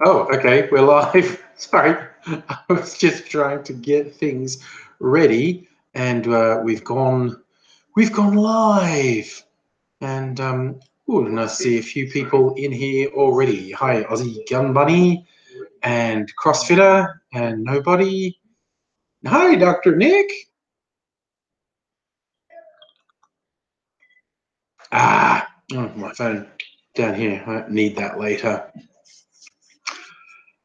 Oh, okay, we're live. Sorry, I was just trying to get things ready, and we've gone live. And ooh, nice to see a few people in here already. Hi, Aussie Gun Bunny, and CrossFitter, and Nobody. Hi, Dr. Nick. Oh, my phone down here. I need that later.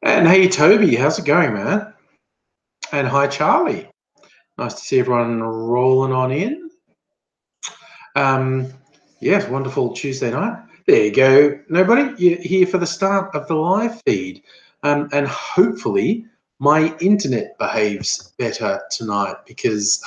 And hey, Toby, how's it going, man? And hi, Charlie. Nice to see everyone rolling on in. Yes, wonderful Tuesday night. There you go. Nobody, you're here for the start of the live feed. And hopefully my internet behaves better tonight, because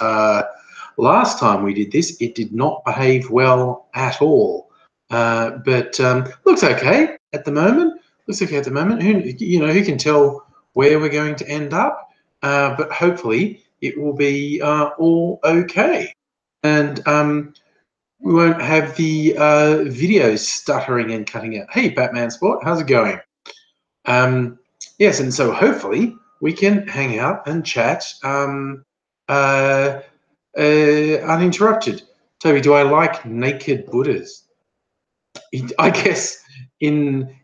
last time we did this, it did not behave well at all. But looks okay at the moment. Looks okay at the moment. Who can tell where we're going to end up? But hopefully it will be all okay. And we won't have the videos stuttering and cutting out. Hey, Batman Sport, how's it going? Yes, and so hopefully we can hang out and chat uninterrupted. Toby, do I like naked Buddhas? I guess in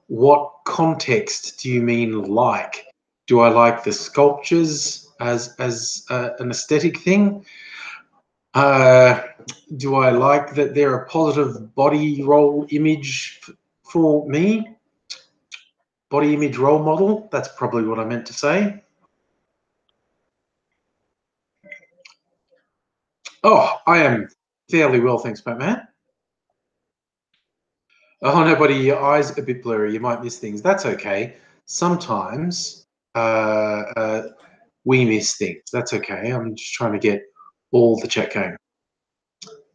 what context do you mean like? Do I like the sculptures as an aesthetic thing? Do I like that they're a positive body role image for me? Body image role model? That's probably what I meant to say. Oh, I am fairly well, thanks, Batman. Oh, no, buddy, your eyes are a bit blurry. You might miss things. That's okay. Sometimes we miss things. That's okay. I'm just trying to get all the chat going.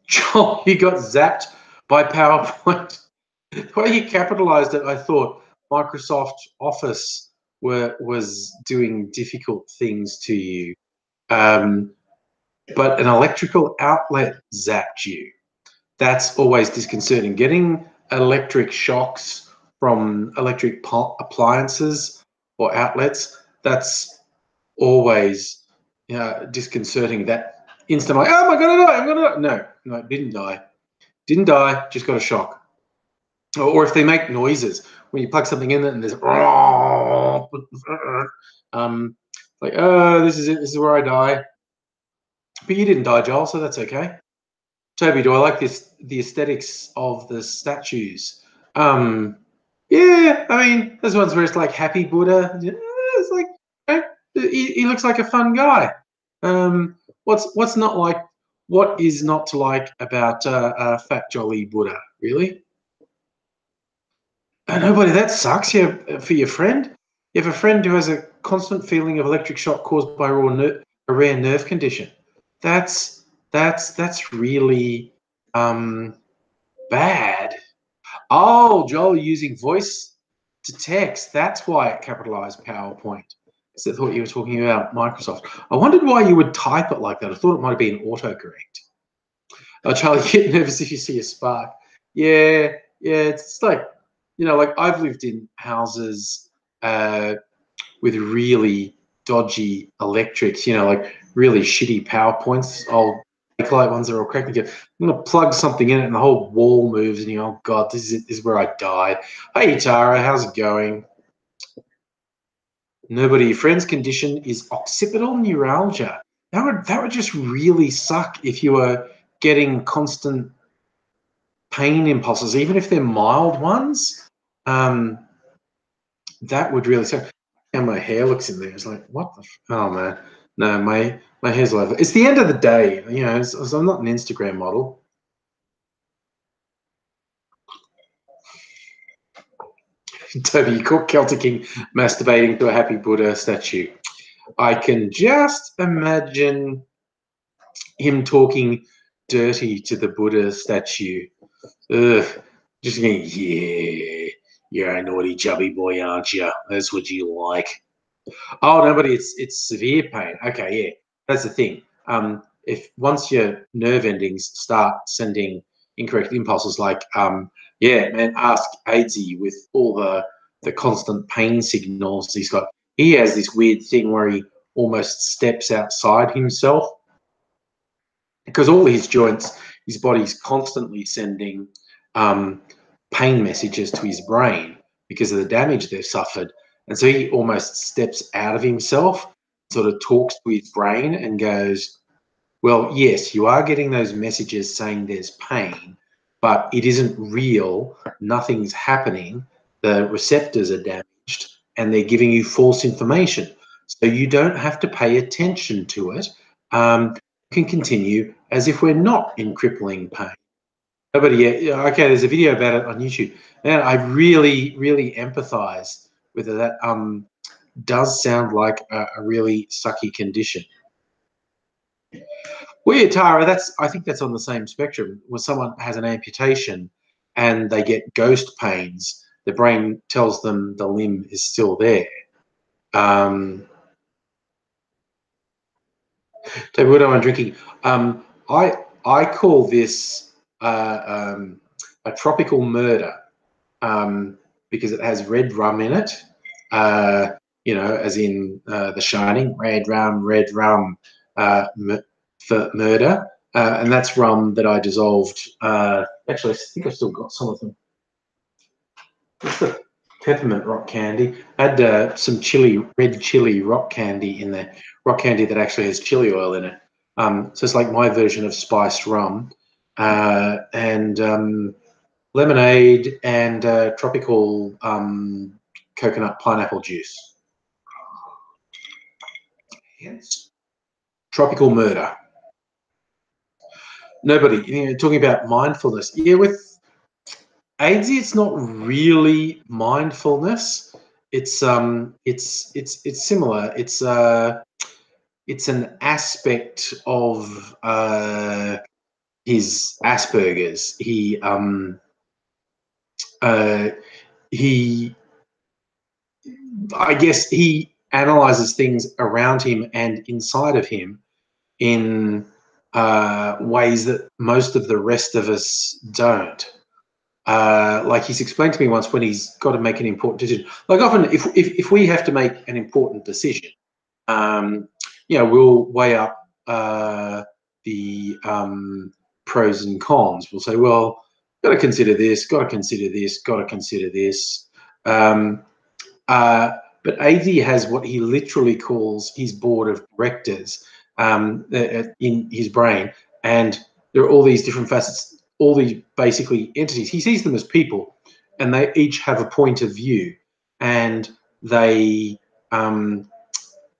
Joel, you got zapped by PowerPoint. The way you capitalized it, I thought Microsoft Office was doing difficult things to you. But an electrical outlet zapped you. That's always disconcerting. Getting electric shocks from electric appliances or outlets, that's always disconcerting. That instant, like, oh my God, I'm gonna die. No, didn't die. Didn't die, just got a shock. Or if they make noises when you plug something in it and there's like, oh, this is it, this is where I die. But you didn't die, Joel, so that's okay. Toby, do I like the aesthetics of the statues? Yeah, I mean, there's ones where it's like Happy Buddha. It's like, he looks like a fun guy. What's not like? What is not to like about Fat Jolly Buddha? Really? Nobody. That sucks. Yeah, for your friend. You have a friend who has a constant feeling of electric shock caused by a rare nerve condition. That's really bad. Oh, Joel using voice to text. That's why it capitalized PowerPoint. So I thought you were talking about Microsoft. I wondered why you would type it like that. I thought it might have been autocorrect. Oh, Charlie, get nervous if you see a spark. Yeah, it's like, like I've lived in houses with really dodgy electrics, like really shitty PowerPoints, old bakelite ones that are all cracked together. I'm going to plug something in it and the whole wall moves and oh God, this is it. This is where I died. Hey, Tara, how's it going? Nobody. Friend's condition is occipital neuralgia. That would just really suck if you were getting constant pain impulses, even if they're mild ones. That would really suck. And my hair looks in there. It's like, what the? Oh man, no, my hair's all over. It's the end of the day, so I'm not an Instagram model. Toby, you caught Celtic King masturbating to a happy Buddha statue. I can just imagine him talking dirty to the Buddha statue. Ugh, just going, yeah, you're a naughty chubby boy, aren't you? That's what you like. Oh no, but it's severe pain. Okay, yeah, that's the thing. If once your nerve endings start sending incorrect impulses, like yeah, man, ask AIDSy with all the the constant pain signals he's got. He has this weird thing where he almost steps outside himself because all his joints, his body's constantly sending pain messages to his brain because of the damage they've suffered. And so he almost steps out of himself, sort of talks to his brain and goes, well, yes, you are getting those messages saying there's pain, but it isn't real. Nothing's happening. The receptors are damaged and they're giving you false information. So you don't have to pay attention to it. You can continue as if we're not in crippling pain. Nobody yet. Okay, there's a video about it on YouTube. And I really, really empathize with it. That does sound like a really sucky condition. Well, yeah, Tara, I think that's on the same spectrum. When someone has an amputation and they get ghost pains, the brain tells them the limb is still there. David, what am I drinking? I call this a tropical murder because it has red rum in it. You know, as in The Shining, red rum. For murder, and that's rum that I dissolved. Actually, I think I've still got some of them. What's the peppermint rock candy? I had some red chili rock candy in there. Rock candy that actually has chili oil in it. So it's like my version of spiced rum, and lemonade and tropical coconut pineapple juice. Yes. Tropical murder. Nobody, you know, talking about mindfulness. Yeah, with AIDS, it's not really mindfulness. It's similar. It's an aspect of his Asperger's. I guess he analyzes things around him and inside of him in ways that most of the rest of us don't. Like he's explained to me once when he's got to make an important decision. Like often, if we have to make an important decision, you know, we'll weigh up the pros and cons. We'll say, well, got to consider this, got to consider this, got to consider this. But AZ has what he literally calls his board of directors in his brain, and there are all these different facets, all these basically entities. He sees them as people, and they each have a point of view, and they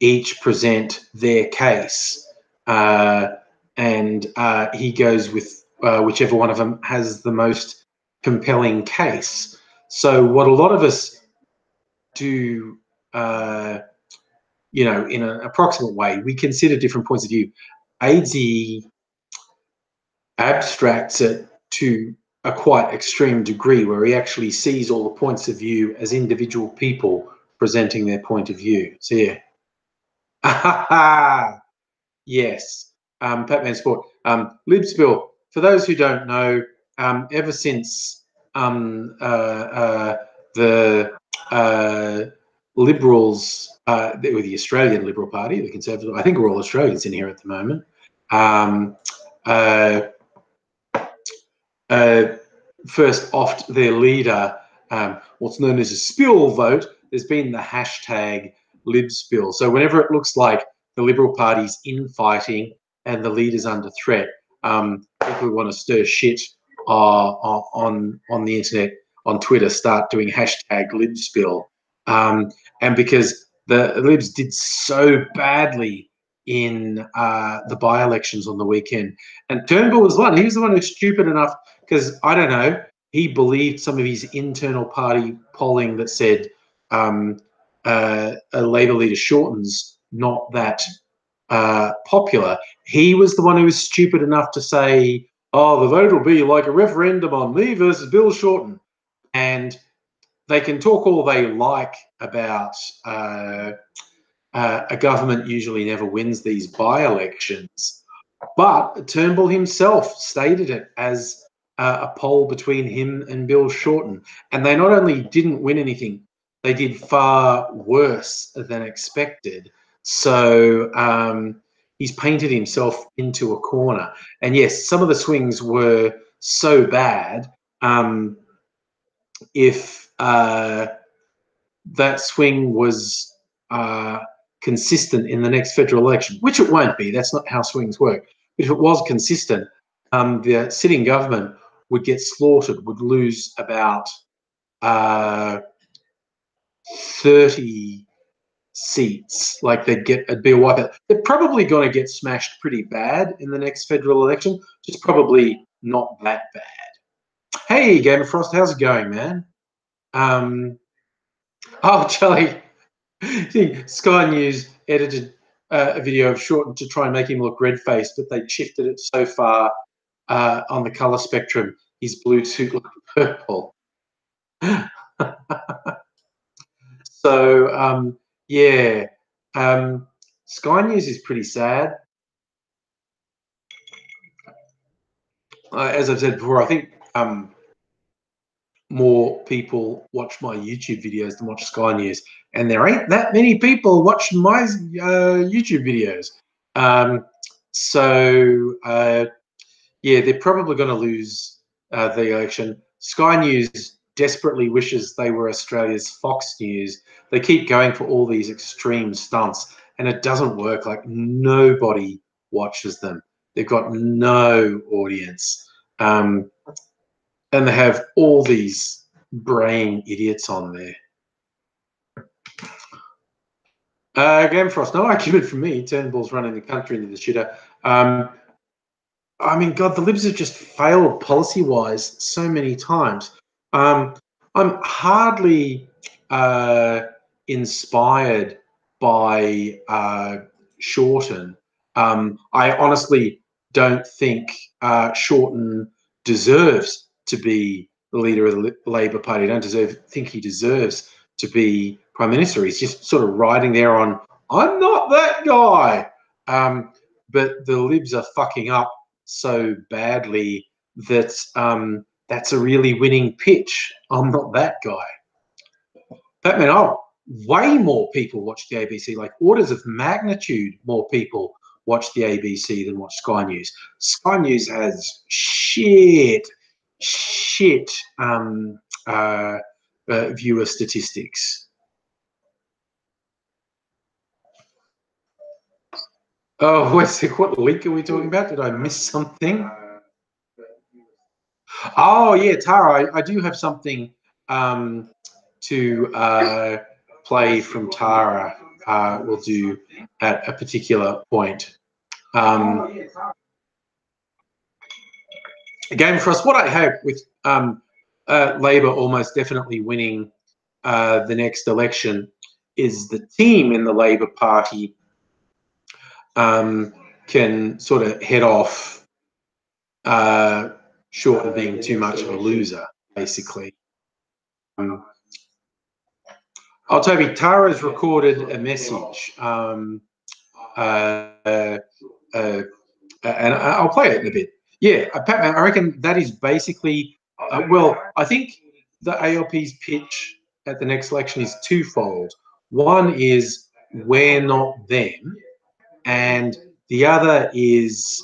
each present their case, and he goes with whichever one of them has the most compelling case. So what a lot of us do, you know, in an approximate way, we consider different points of view. AZ abstracts it to a quite extreme degree where he actually sees all the points of view as individual people presenting their point of view. So yeah. Yes. Batman Sport. Libspill, for those who don't know, ever since the Liberals, or the Australian Liberal Party, the Conservative, I think we're all Australians in here at the moment, first offed their leader what's known as a spill vote, there's been the hashtag Libspill. So whenever it looks like the Liberal Party's infighting and the leader's under threat, people who want to stir shit on the internet, on Twitter, start doing hashtag Libspill. And because the Libs did so badly in the by-elections on the weekend, and Turnbull was one. He was the one who's stupid enough, because I don't know, he believed some of his internal party polling that said a Labor leader Shorten's not that popular. He was the one who was stupid enough to say, oh, the vote will be like a referendum on me versus Bill Shorten. And they can talk all they like about a government usually never wins these by-elections, but Turnbull himself stated it as a poll between him and Bill Shorten, and they not only didn't win anything, they did far worse than expected. So he's painted himself into a corner. And yes, some of the swings were so bad. If that swing was consistent in the next federal election, which it won't be, that's not how swings work. But if it was consistent, the sitting government would get slaughtered, would lose about 30 seats. Like it'd be a wipeout. They're probably going to get smashed pretty bad in the next federal election, just probably not that bad. Hey, Game of Frost, how's it going, man? Oh, Charlie, Sky News edited a video of Shorten to try and make him look red-faced, but they shifted it so far on the color spectrum, his blue suit looked purple. So, yeah, Sky News is pretty sad. As I've said before, I think more people watch my YouTube videos than watch Sky News, and there ain't that many people watching my YouTube videos. Yeah, they're probably going to lose the election. Sky News desperately wishes they were Australia's Fox News. They keep going for all these extreme stunts, and it doesn't work. Like, nobody watches them. They've got no audience. And they have all these brain idiots on there. Game Frost, no argument from me. Turnbull's running the country into the shitter. I mean, God, the Libs have just failed policy-wise so many times. I'm hardly inspired by Shorten. I honestly don't think Shorten deserves to be the leader of the Labor Party. I don't think he deserves to be Prime Minister. He's just sort of riding there on, I'm not that guy. But the Libs are fucking up so badly that that's a really winning pitch. I'm not that guy. That meant, way more people watch the ABC, like orders of magnitude more people watch the ABC than watch Sky News. Sky News has shit viewer statistics. Oh, what link are we talking about? Did I miss something? Oh, yeah, Tara, I do have something to play from Tara. We'll do at a particular point. Game for us, what I hope with Labor almost definitely winning the next election is the team in the Labor Party can sort of head off short of being too much of a loser, basically. Toby, Tara's recorded a message, and I'll play it in a bit. Yeah, I reckon that is basically, well, I think the ALP's pitch at the next election is twofold. One is, we're not them, and the other is,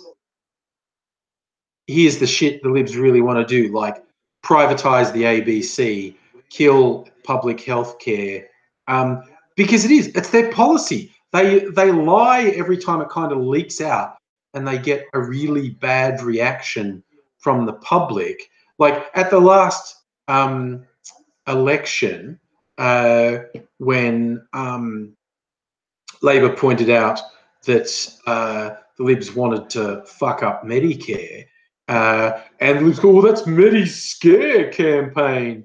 here's the shit the Libs really want to do, like privatise the ABC, kill public health care, because it's their policy. They lie every time it kind of leaks out, and they get a really bad reaction from the public. Like at the last election, when Labor pointed out that the Libs wanted to fuck up Medicare, and the Libs go, well, that's Medi-Scare campaign.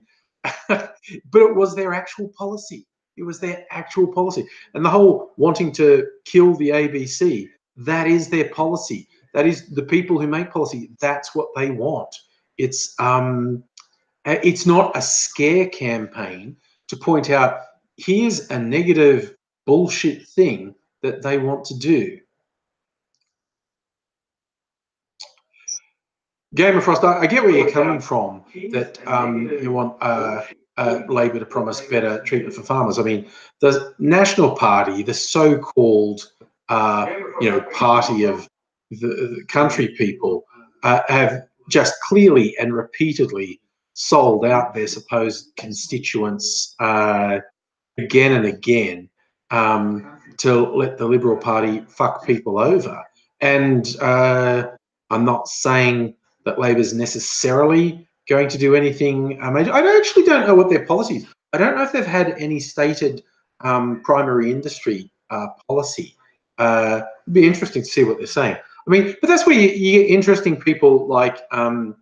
But it was their actual policy. It was their actual policy. And the whole wanting to kill the ABC, that is their policy. That is the people who make policy. That's what they want. It's not a scare campaign to point out, here's a negative bullshit thing that they want to do. Game of Frost, I get where you're coming from, that you want Labor to promise better treatment for farmers. I mean, the National Party, the so-called party of the country people, have just clearly and repeatedly sold out their supposed constituents again and again to let the Liberal Party fuck people over. And I'm not saying that Labor's necessarily going to do anything major. I actually don't know what their policies. I don't know if they've had any stated primary industry policy. It'd be interesting to see what they're saying. I mean, but that's where you get interesting people like Bob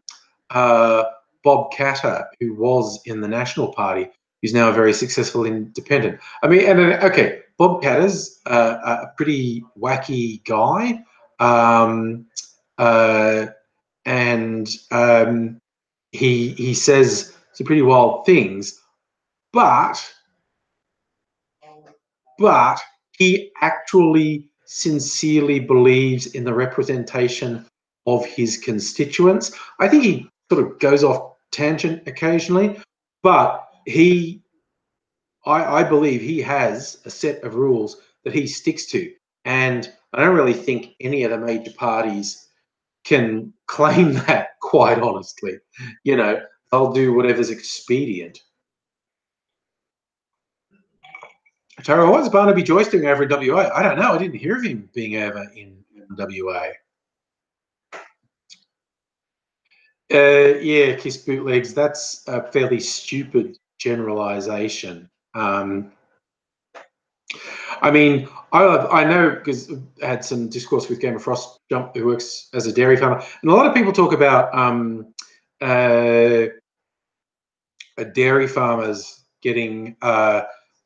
Katter, who was in the National Party, who's now a very successful independent. I mean, and okay, Bob Katter's a pretty wacky guy, and he says some pretty wild things, but he actually sincerely believes in the representation of his constituents. I think he sort of goes off tangent occasionally, but I believe he has a set of rules that he sticks to. And I don't really think any of the major parties can claim that, quite honestly. You know, they'll do whatever's expedient. Tara, what's Barnaby Joyce doing over in WA? I don't know. I didn't hear of him being over in WA. Yeah, kiss bootlegs. That's a fairly stupid generalisation. I mean, I know because I had some discourse with Game of Frost Jump, who works as a dairy farmer, and a lot of people talk about dairy farmers getting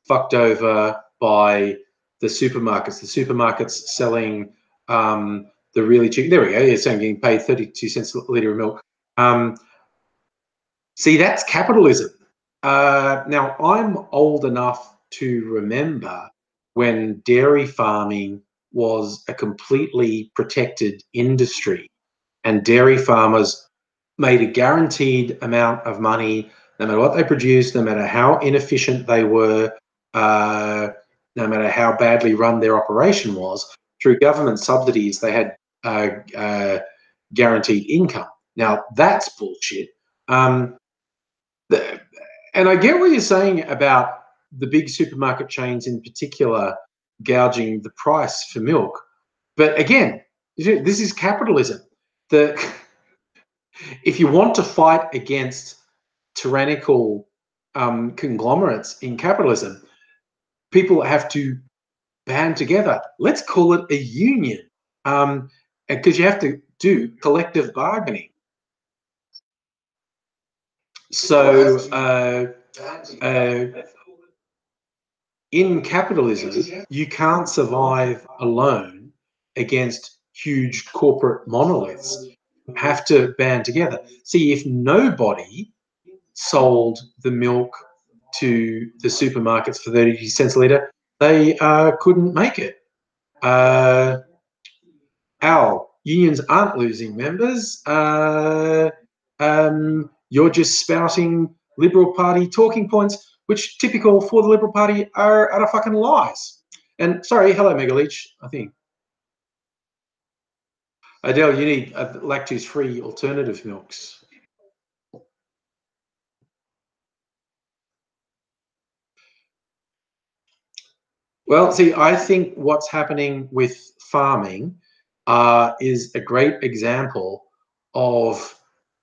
fucked over by the supermarkets. The supermarkets selling the really cheap. There we go. You're saying getting paid 32 cents a litre of milk. See, that's capitalism. Now, I'm old enough to remember when dairy farming was a completely protected industry, and dairy farmers made a guaranteed amount of money no matter what they produced, no matter how inefficient they were, no matter how badly run their operation was. Through government subsidies, they had guaranteed income. Now, that's bullshit. And I get what you're saying about the big supermarket chains in particular gouging the price for milk. But again, this is capitalism. If you want to fight against tyrannical conglomerates in capitalism, people have to band together. Let's call it a union, because you have to do collective bargaining. So in capitalism, you can't survive alone against huge corporate monoliths. You have to band together. See, if nobody sold the milk to the supermarkets for 30 cents a litre, they couldn't make it. Al, unions aren't losing members. You're just spouting Liberal Party talking points, which typical for the Liberal Party are utter fucking lies. And sorry, hello, Megaleech, I think. Adele, you need lactose-free alternative milks. Well, see, I think what's happening with farming is a great example of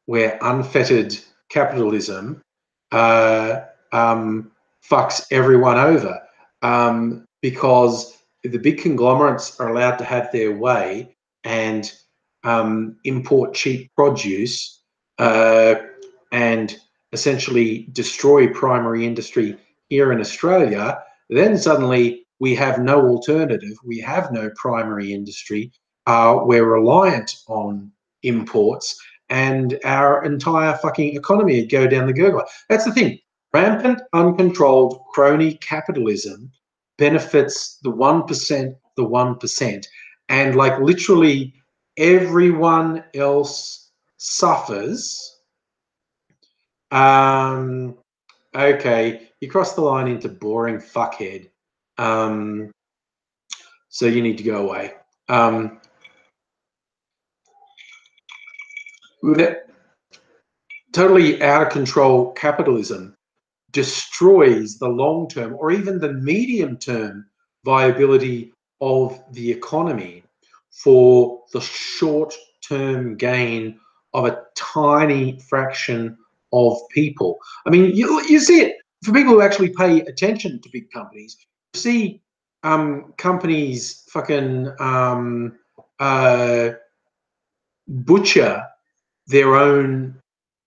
where unfettered capitalism fucks everyone over, because the big conglomerates are allowed to have their way and import cheap produce and essentially destroy primary industry here in Australia. Then suddenly we have no alternative. We have no primary industry. We're reliant on imports, and our entire fucking economy would go down the gurgler. That's the thing. Rampant, uncontrolled crony capitalism benefits the 1%, the 1%, and like literally everyone else suffers. okay, you crossed the line into boring fuckhead. So you need to go away. Totally out of control capitalism destroys the long-term or even the medium-term viability of the economy for the short-term gain of a tiny fraction of people. I mean, you see it for people who actually pay attention to big companies. You see companies fucking butcher their own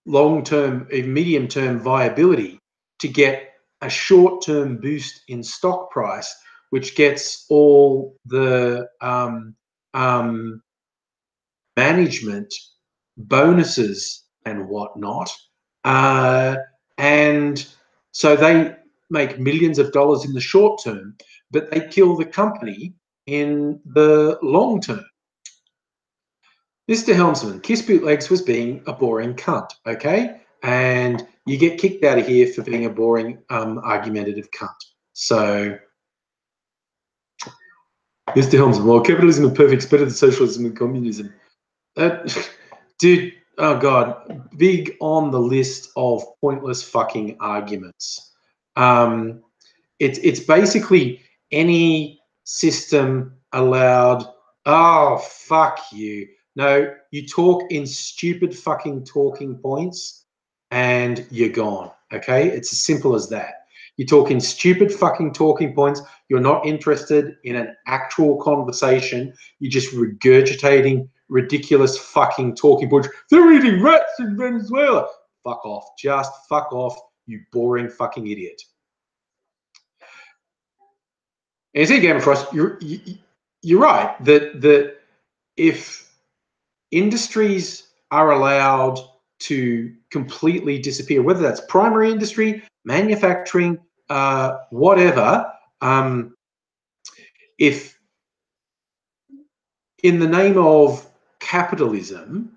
long-term, medium-term viability to get a short-term boost in stock price, which gets all the management bonuses and whatnot. And so they make millions of dollars in the short term, but they kill the company in the long term. Mr. Helmsman, Kiss Bootlegs was being a boring cunt, okay? And you get kicked out of here for being a boring, argumentative cunt. So, Mr. Helmsman, well, capitalism and perfect is better than socialism and communism. Dude, oh God, big on the list of pointless fucking arguments. It's basically any system allowed. Oh, fuck you. No, you talk in stupid fucking talking points and you're gone, okay? It's as simple as that. You talk in stupid fucking talking points. You're not interested in an actual conversation. You're just regurgitating ridiculous fucking talking points. They're eating rats in Venezuela. Fuck off. Just fuck off, you boring fucking idiot. And you see, Game of Frost, you're right that if industries are allowed to completely disappear, whether that's primary industry, manufacturing, whatever, if in the name of capitalism,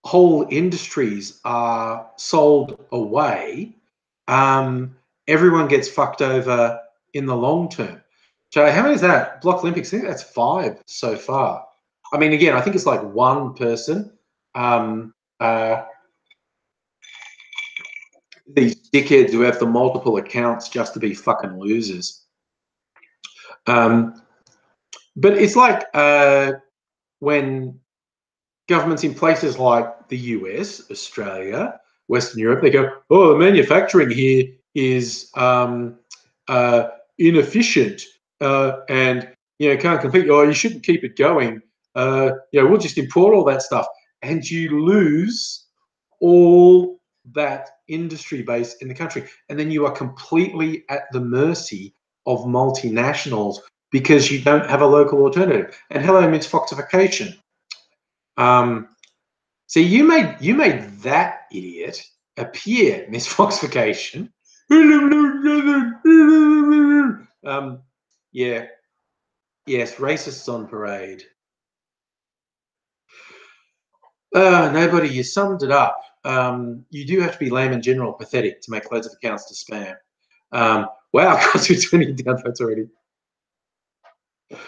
whole industries are sold away, everyone gets fucked over in the long term. So how many is that? Block Olympics, I think that's 5 so far. I mean, again, I think it's like one person. These dickheads who have the multiple accounts just to be fucking losers. But it's like when governments in places like the US, Australia, Western Europe, they go, oh, the manufacturing here is inefficient and can't compete. Oh, you shouldn't keep it going. We'll just import all that stuff, and you lose all that industry base in the country, and then you are completely at the mercy of multinationals because you don't have a local alternative. And hello, Miss Foxification. So you made that idiot appear, Miss Foxification. Yeah. Yes, racists on parade. Nobody, you summed it up. You do have to be lame and general pathetic to make loads of accounts to spam. Wow, cost me 20 downvotes already.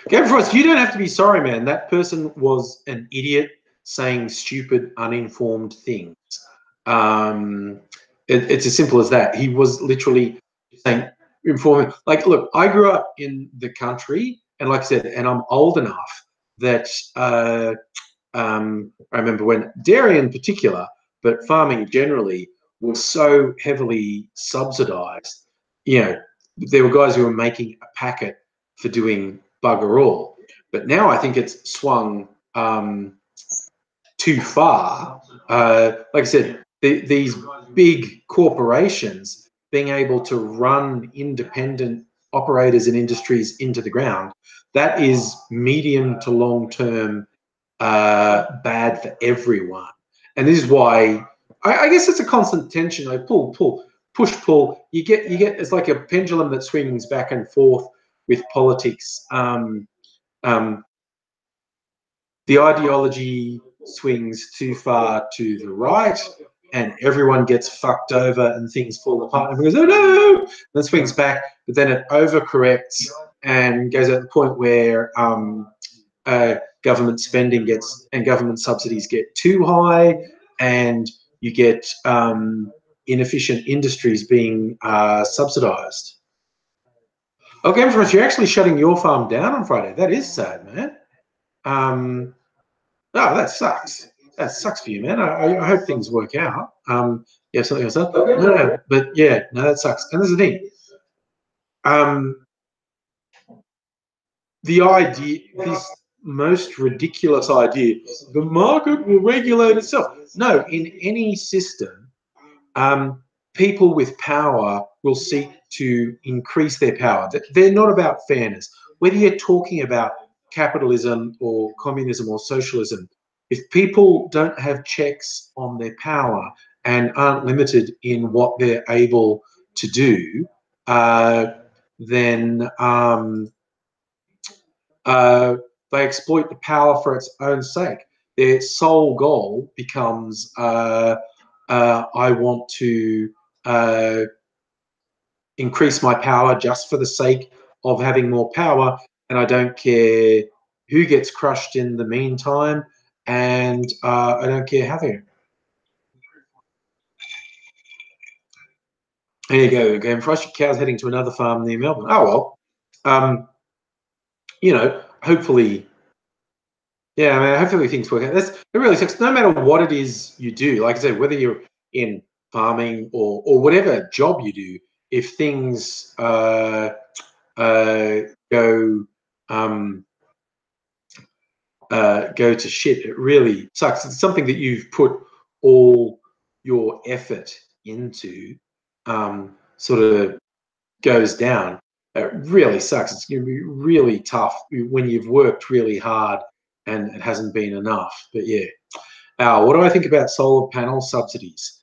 Game Frost, you don't have to be sorry, man. That person was an idiot saying stupid, uninformed things. It's as simple as that. He was literally saying informing. Like, look, I grew up in the country, and like I said, and I'm old enough that I remember when dairy in particular, but farming generally, was so heavily subsidised. There were guys who were making a packet for doing bugger all. But now I think it's swung too far. Like I said, these big corporations being able to run independent operators and industries into the ground, that is medium to long term bad for everyone. And this is why I guess it's a constant tension. I pull, push, pull. You get it's like a pendulum that swings back and forth with politics. The ideology swings too far to the right, and everyone gets fucked over and things fall apart. And everyone goes, oh no, and then swings back, but then it overcorrects and goes at the point where government spending and government subsidies get too high, and you get inefficient industries being subsidized. Okay, for us, you're actually shutting your farm down on Friday. That is sad, man. Oh, that sucks. That sucks for you, man. I hope things work out. You have something else? No, but yeah, no, that sucks. And there's the thing. The idea, this most ridiculous idea, the market will regulate itself. No, in any system, people with power will seek to increase their power. They're not about fairness. Whether you're talking about capitalism or communism or socialism, if people don't have checks on their power and aren't limited in what they're able to do, then they exploit the power for its own sake. Their sole goal becomes, I want to increase my power just for the sake of having more power, and I don't care who gets crushed in the meantime, and I don't care how they. There you go, game fresh. Cows heading to another farm near Melbourne. Oh well, you know, hopefully. Yeah, I mean, hopefully things work out. It really sucks. No matter what it is you do, like I said, whether you're in farming or whatever job you do, if things go to shit, it really sucks. It's something that you've put all your effort into, sort of goes down. It really sucks. It's going to be really tough when you've worked really hard and it hasn't been enough. But yeah, what do I think about solar panel subsidies?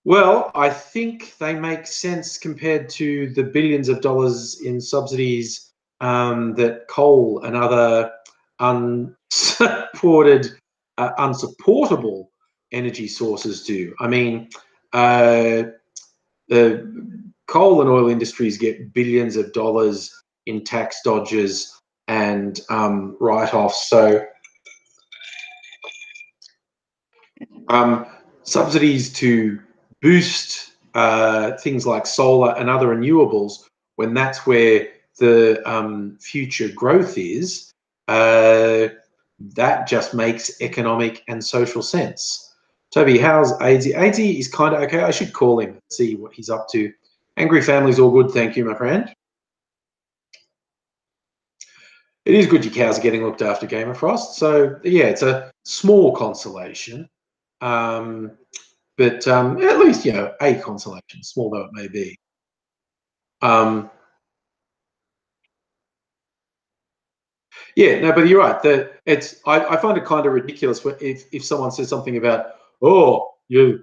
Well, I think they make sense compared to the billions of dollars in subsidies that coal and other unsupportable energy sources do. I mean, the coal and oil industries get billions of dollars in tax dodges and write-offs. So subsidies to boost things like solar and other renewables, when that's where the future growth is, that just makes economic and social sense. Toby, how's AZ? AZ is kind of okay. I should call him, see what he's up to. Angry family's all good, thank you, my friend. It is good your cows are getting looked after, Game of Frost. So yeah, it's a small consolation. But at least, you know, a consolation, small though it may be. Yeah, no, but you're right. I find it kind of ridiculous if someone says something about, oh, you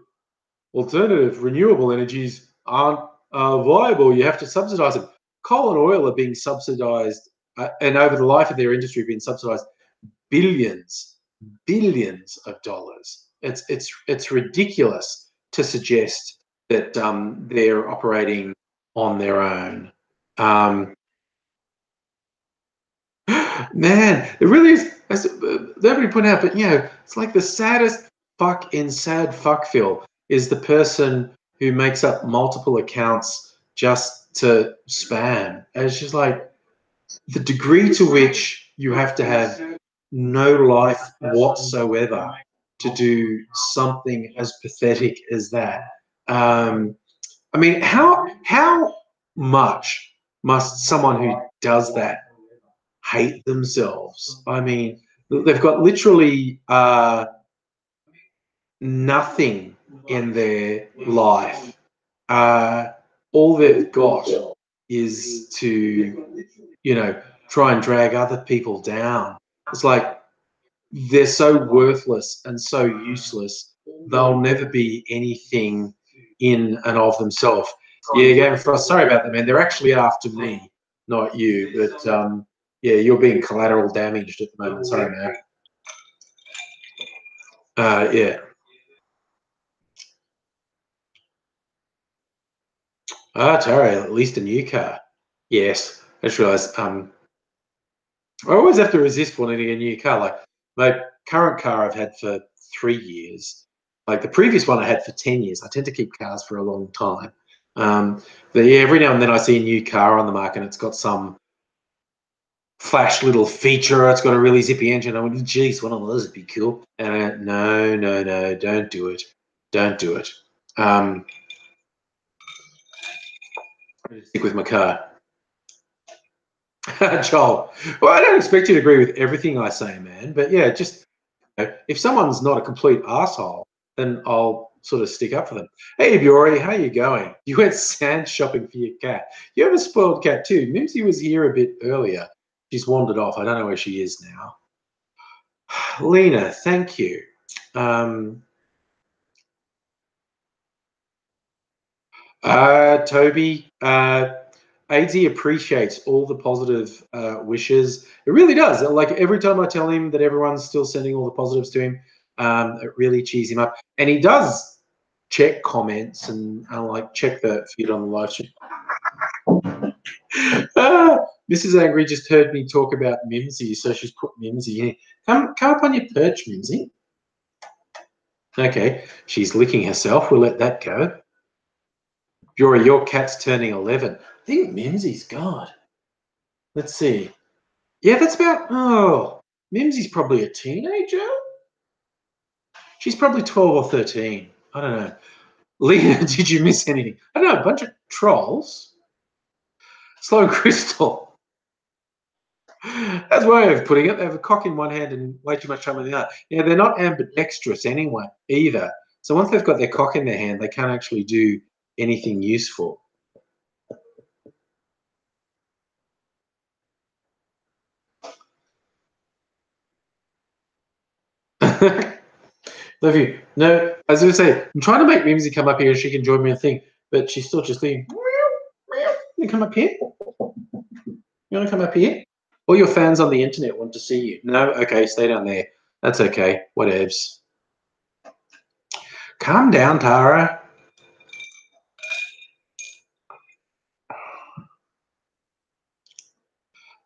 alternative renewable energies aren't viable, you have to subsidize them. Coal and oil are being subsidized, and over the life of their industry, being subsidized billions of dollars. It's ridiculous to suggest that they're operating on their own. Man, it really is. Nobody put out, but you know, it's like the saddest fuck in sad fuckville is the person who makes up multiple accounts just to spam. And it's just like the degree to which you have to have no life whatsoever to do something as pathetic as that. I mean, how much must someone who does that hate themselves? I mean, they've got literally nothing in their life. All they've got is to, you know, try and drag other people down. It's like they're so worthless and so useless, they'll never be anything in and of themselves. Yeah, Game of Frost, sorry about that, man. They're actually after me, not you. But yeah, you're being collateral damaged at the moment. Sorry, man. Yeah. Ah, Tara, at least a new car. Yes, I just realised. I always have to resist wanting a new car. Like my current car, I've had for 3 years. Like the previous one, I had for 10 years. I tend to keep cars for a long time. Um, but yeah, every now and then I see a new car on the market. And it's got some flash little feature. It's got a really zippy engine. I went, geez, one of those would be cool. And I went, no, no, no, don't do it. Don't do it. I'm gonna stick with my car. Joel, well, I don't expect you to agree with everything I say, man. But yeah, just if someone's not a complete asshole, then I'll sort of stick up for them. Hey, Biori, how you going? You went sand shopping for your cat. You have a spoiled cat too. Mimsy was here a bit earlier. She's wandered off. I don't know where she is now. Lena, thank you. Um, Toby, AZ appreciates all the positive wishes. It really does. Like every time I tell him that everyone's still sending all the positives to him, it really cheers him up. And he does check comments and like check the feed on the live stream. Mrs. Angry just heard me talk about Mimsy, so she's put Mimsy in. Come up on your perch, Mimsy. Okay, she's licking herself. We'll let that go. Jory, your cat's turning 11. I think Mimsy's God. Let's see. Yeah, that's about, Mimsy's probably a teenager. She's probably 12 or 13. I don't know. Lena, did you miss anything? I don't know, a bunch of trolls. Slow Crystal. That's one way of putting it. They have a cock in one hand and way too much time in the other. Yeah, they're not ambidextrous anyway, either. So once they've got their cock in their hand, they can't actually do anything useful. Love you. No, as I was say, I'm trying to make Mimsy come up here and she can join me a thing, but she's still just leaving. You come up here? You want to come up here? All your fans on the internet want to see you. No? Okay, stay down there. That's okay. Whatevs. Calm down, Tara.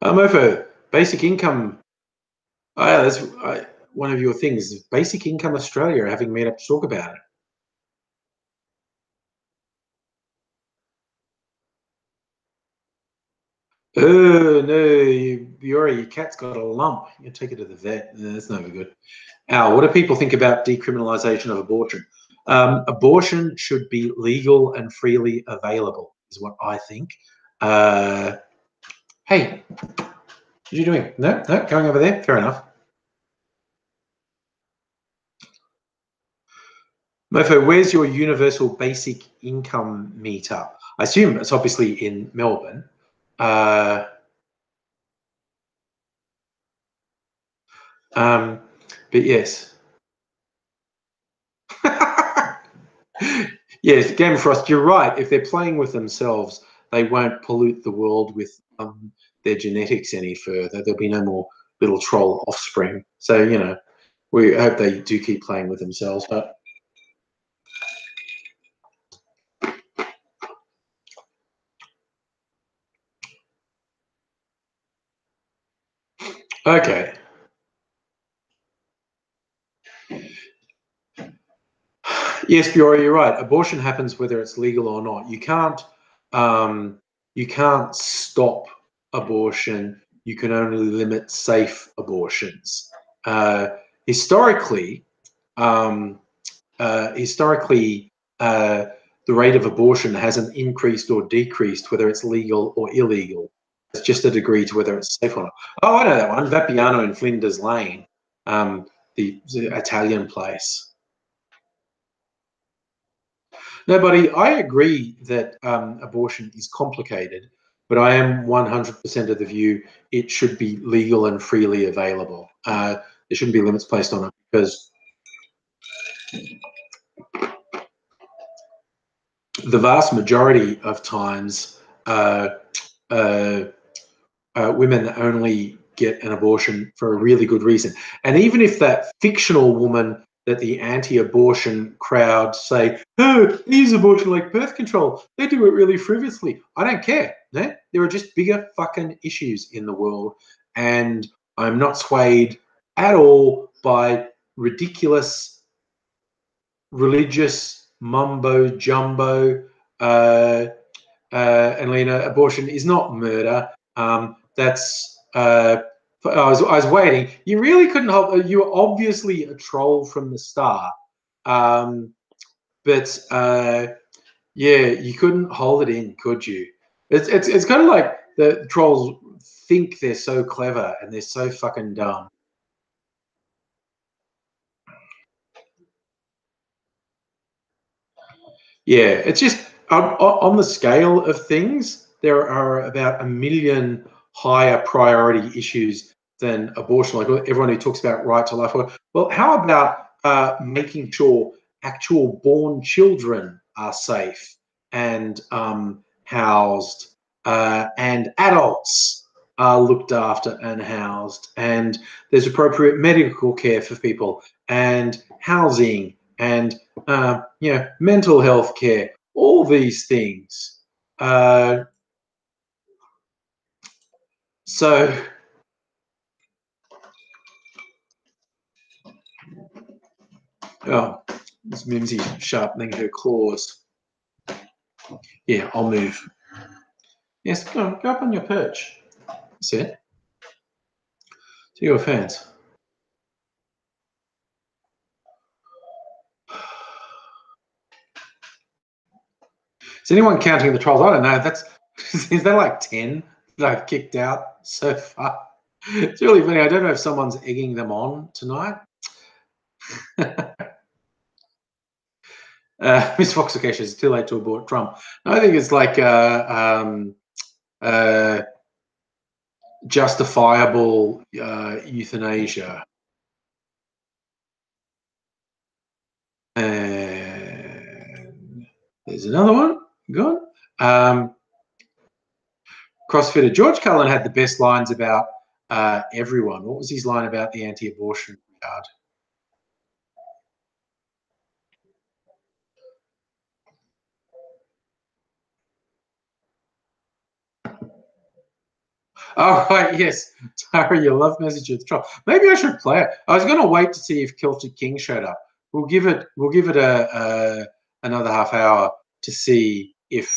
Mofo, basic income. Oh, yeah, that's one of your things. Basic Income Australia having met up to talk about it. Oh, no, your cat's got a lump. You take it to the vet. No, that's never good. Al, what do people think about decriminalisation of abortion? Abortion should be legal and freely available, is what I think. Hey, what are you doing? No, going over there. Fair enough. Mofo, where's your universal basic income meetup? I assume it's obviously in Melbourne. But yes. Yes, Game of Frost, you're right. If they're playing with themselves, they won't pollute the world with their genetics any further. There'll be no more little troll offspring. So, you know, we hope they do keep playing with themselves. But okay. Yes, Fiora, you're right. Abortion happens whether it's legal or not. You can't stop abortion. You can only limit safe abortions. Historically, um, historically, the rate of abortion hasn't increased or decreased whether it's legal or illegal. It's just a degree to whether it's safe or not. Oh, I know that one. Vapiano in Flinders Lane, the Italian place. No, buddy, I agree that abortion is complicated, but I am 100% of the view it should be legal and freely available. There shouldn't be limits placed on it because the vast majority of times women only get an abortion for a really good reason. And even if that fictional woman that the anti-abortion crowd say, oh, use abortion like birth control. They do it really frivolously. I don't care. No? There are just bigger fucking issues in the world, and I'm not swayed at all by ridiculous religious mumbo jumbo. And Lena, abortion is not murder. That's I was waiting. You really couldn't hold. You were obviously a troll from the start, but yeah, you couldn't hold it in, could you? It's kind of like the trolls think they're so clever and they're so fucking dumb. Yeah, it's just on the scale of things, there are about 1 million higher priority issues than abortion. Like everyone who talks about right to life. Well, how about making sure actual born children are safe and housed, and adults are looked after and housed, and there's appropriate medical care for people, and housing, and mental health care, all these things. So, oh, this Mimsy sharpening her claws. Yeah, I'll move. Yes, go up on your perch. That's it. To your fans. Is anyone counting the trolls? I don't know. Is there like 10 that I've kicked out so far? It's really funny. I don't know if someone's egging them on tonight. Miss Fox Acacia, it's too late to abort Trump. No, I think it's like justifiable euthanasia. And there's another one. Good. CrossFitter George Cullen had the best lines about everyone. What was his line about the anti-abortion crowd? Oh, right, yes. Tara, your love message at the top. Maybe I should play it. I was going to wait to see if Celtic King showed up. We'll give it another half hour to see if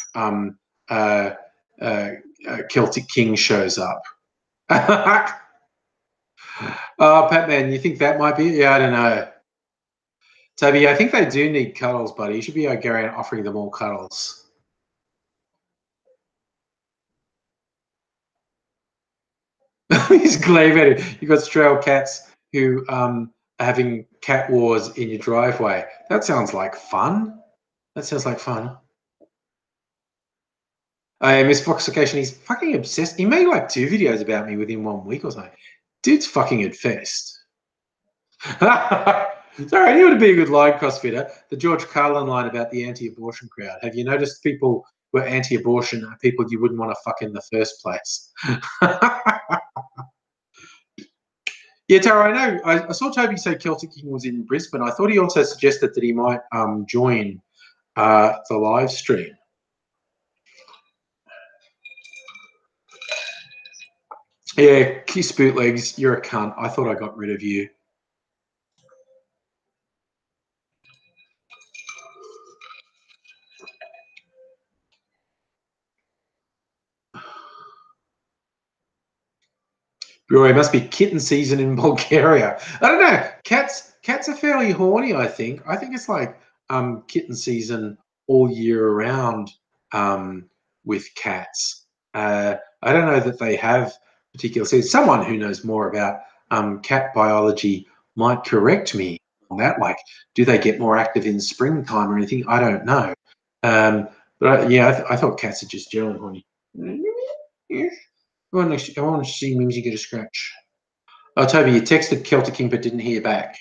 Celtic King shows up. Oh, Patman, you think that might be? Yeah, I don't know. Toby, I think they do need cuddles, buddy. You should be going around offering them all cuddles. He's glaive at it. You've got stray cats who are having cat wars in your driveway. That sounds like fun. That sounds like fun. Miss Foxification, he's fucking obsessed. He made like 2 videos about me within 1 week or something. Dude's fucking obsessed. Sorry, I knew it would be a good line, CrossFitter. The George Carlin line about the anti-abortion crowd. Have you noticed people who are anti-abortion are people you wouldn't want to fuck in the first place? Yeah, Tara, I know. I saw Toby say Celtic King was in Brisbane. I thought he also suggested that he might join the live stream. Yeah, kiss bootlegs, you're a cunt. I thought I got rid of you. Bro, it must be kitten season in Bulgaria. I don't know. Cats are fairly horny, I think. I think it's like kitten season all year around with cats. I don't know that they have particular seasons. Someone who knows more about cat biology might correct me on that. Like, do they get more active in springtime or anything? I don't know. But yeah, I thought cats are just generally horny. I want to see Mimsy get a scratch. Oh, Toby, you texted Celtic King but didn't hear back.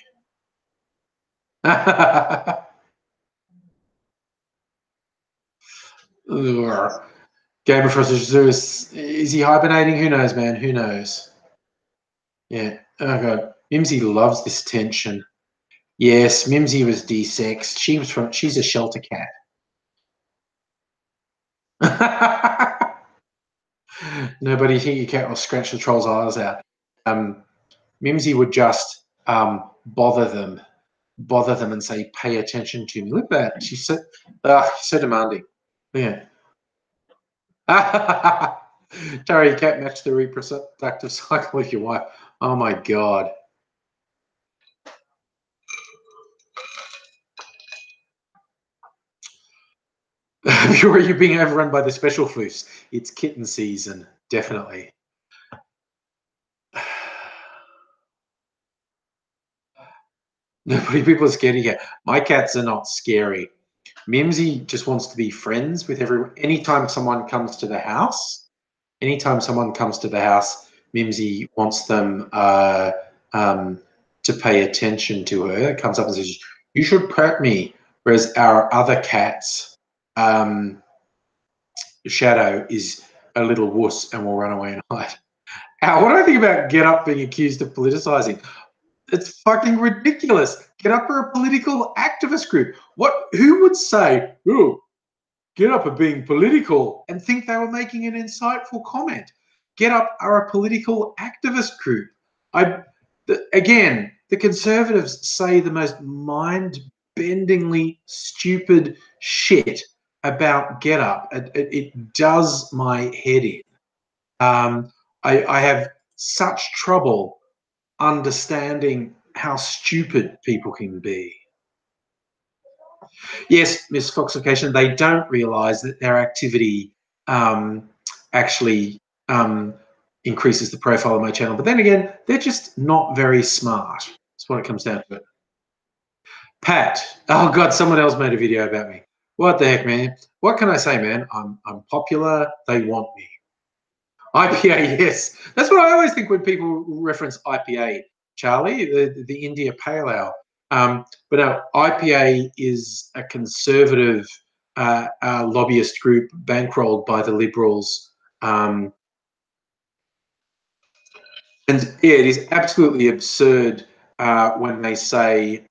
Game of Frost is he hibernating? Who knows, man? Who knows? Yeah. Oh god, Mimsy loves this tension. Yes, Mimsy was desexed. She's a shelter cat. Nobody think you can't scratch the troll's eyes out. Mimsy would just bother them and say, "Pay attention to me." Look at that. She's so demanding. Yeah. Tara, you can't match the reproductive cycle with your wife. Oh my God. You're being overrun by the special floofs. It's kitten season, definitely. Nobody, people are scared of cat. My cats are not scary. Mimsy just wants to be friends with everyone. Anytime someone comes to the house, Mimsy wants them to pay attention to her. It comes up and says, "You should pet me." Whereas our other cats, Shadow is a little wuss and will run away and hide. What do I think about Get Up being accused of politicizing? It's fucking ridiculous. Get Up are a political activist group. Who would say, "Oh, Get Up are being political," and think they were making an insightful comment? Get Up are a political activist group. Again, the Conservatives say the most mind-bendingly stupid shit about Get Up. It does my head in. I have such trouble understanding how stupid people can be. Yes, Miss Foxification, they don't realise that their activity actually increases the profile of my channel. But then again, they're just not very smart. That's what it comes down to. Pat, oh God, someone else made a video about me. What the heck, man? What can I say, man? I'm popular. They want me. IPA, yes. That's what I always think when people reference IPA, Charlie, the India Pale Ale. But no, IPA is a conservative lobbyist group bankrolled by the Liberals. And yeah, it is absolutely absurd when they say,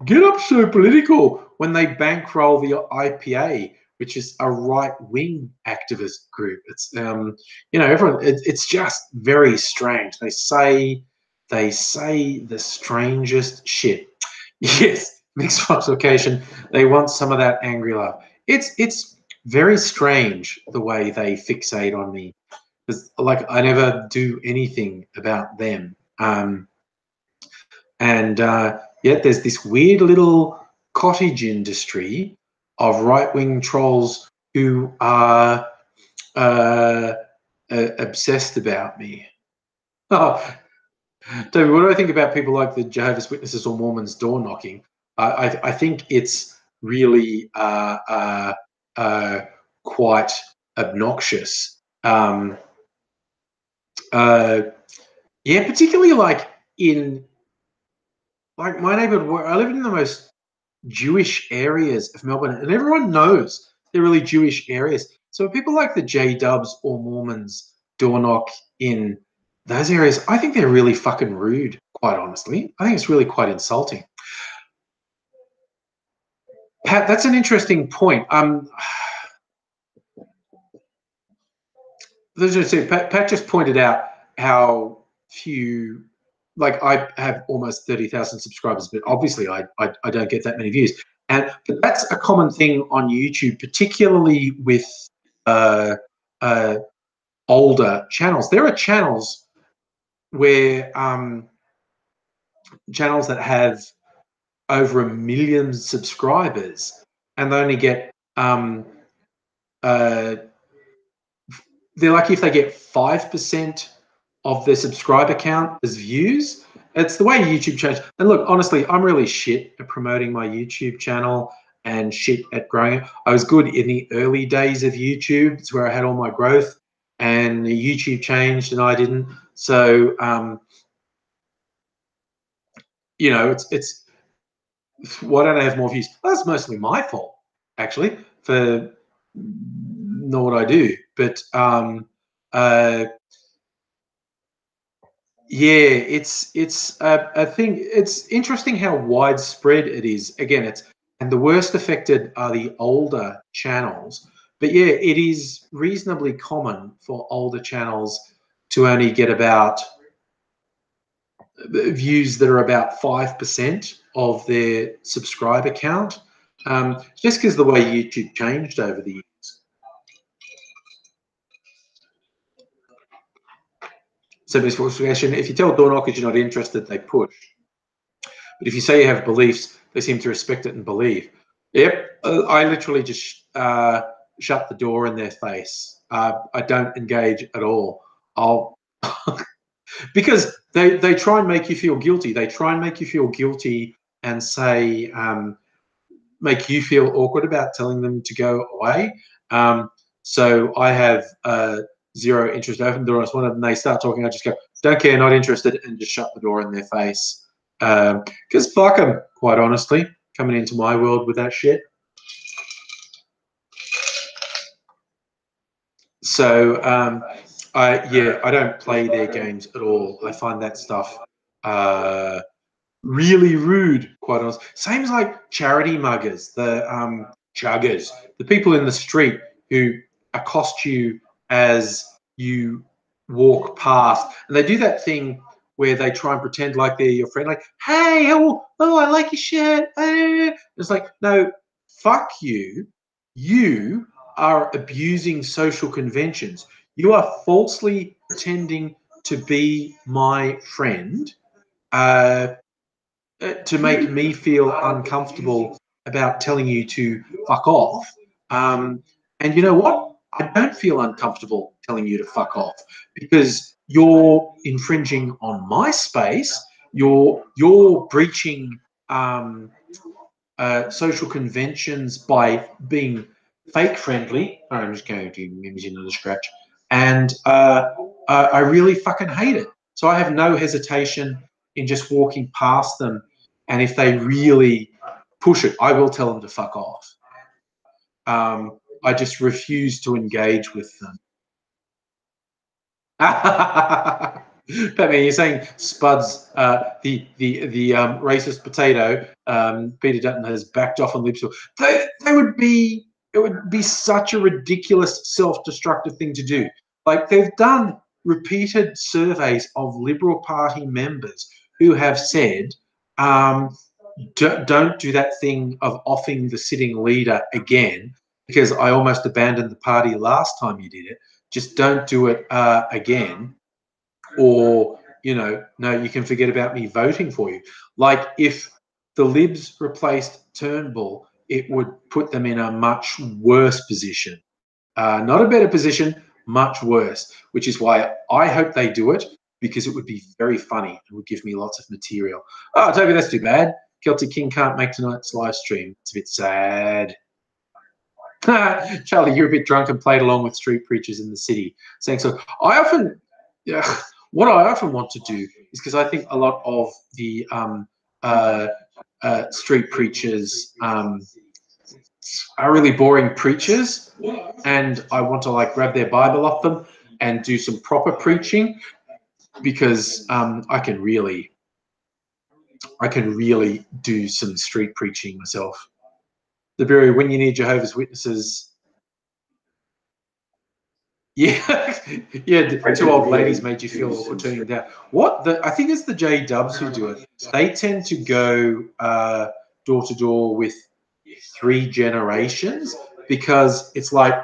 "Get Up so political," when they bankroll the IPA, which is a right-wing activist group. It's everyone. It's just very strange. They say the strangest shit. Yes, mixed falsification. They want some of that angry love. It's very strange the way they fixate on me, because like I never do anything about them. And yet there's this weird little cottage industry of right-wing trolls who are obsessed about me. Oh, David, what do I think about people like the Jehovah's Witnesses or Mormons door knocking? I think it's really quite obnoxious. Yeah, particularly like in my neighborhood where I live in the most Jewish areas of Melbourne, and everyone knows they're really Jewish areas. So people like the J Dubs or Mormons door knock in those areas, I think they're really fucking rude, quite honestly. I think it's really quite insulting. Pat, that's an interesting point. Pat just pointed out how few, like I have almost 30,000 subscribers, but obviously I don't get that many views. But that's a common thing on YouTube, particularly with older channels. There are channels where channels that have over 1 million subscribers, and they only get they're lucky if they get 5% of their subscriber count as views. It's the way YouTube changed. And look, honestly, I'm really shit at promoting my YouTube channel and shit at growing it. I was good in the early days of YouTube. It's where I had all my growth, and YouTube changed and I didn't. So, it's why don't I have more views? Well, that's mostly my fault, actually, for not what I do. But Yeah, it's a thing. It's interesting how widespread it is. Again, it's and the worst affected are the older channels. But yeah, it is reasonably common for older channels to only get about views that are about 5% of their subscriber count, just because the way YouTube changed over the years. So, question: if you tell door knockers you're not interested, they push. But if you say you have beliefs, they seem to respect it and believe. Yep, I literally just shut the door in their face. I don't engage at all. I'll because they try and make you feel guilty. They try and make you feel guilty and say make you feel awkward about telling them to go away. So I have zero interest. I open the door and one of them they start talking. I just go, don't care, not interested, and just shut the door in their face. Because fuck them, quite honestly, coming into my world with that shit. So I don't play their games at all. I find that stuff really rude, quite honest. Same as like charity muggers, the chuggers, the people in the street who accost you as you walk past, and they do that thing where they try and pretend like they're your friend, like, "Hey, oh, I like your shirt." It's like, no, fuck you. You are abusing social conventions. You are falsely pretending to be my friend. Uh, to make me feel uncomfortable about telling you to fuck off. And you know what? I don't feel uncomfortable telling you to fuck off because you're infringing on my space. You're breaching social conventions by being fake friendly. I'm just going to mimic another scratch, and I really fucking hate it. So I have no hesitation in just walking past them, and if they really push it, I will tell them to fuck off. I just refuse to engage with them. Batman, you're saying Spuds, the racist potato, Peter Dutton has backed off on Lipshaw. They would be it would be such a ridiculous self-destructive thing to do. Like they've done repeated surveys of Liberal Party members who have said, don't do that thing of offing the sitting leader again because I almost abandoned the party last time you did it. Just don't do it again, or no, you can forget about me voting for you. Like if the Libs replaced Turnbull, it would put them in a much worse position, not a better position, much worse. Which is why I hope they do it because it would be very funny and would give me lots of material. Oh, Toby, that's too bad. Celtic King can't make tonight's live stream. It's a bit sad. Charlie, you're a bit drunk and played along with street preachers in the city. Saying so, I often, yeah, what I often want to do is because I think a lot of the street preachers are really boring preachers, and I want to like grab their Bible off them and do some proper preaching because I can really do some street preaching myself. The Bureau, when you need Jehovah's Witnesses. Yeah, yeah. The two old ladies made you feel awkward turning down. What the? I think it's the J Dubs who do it. They tend to go door to door with 3 generations because it's like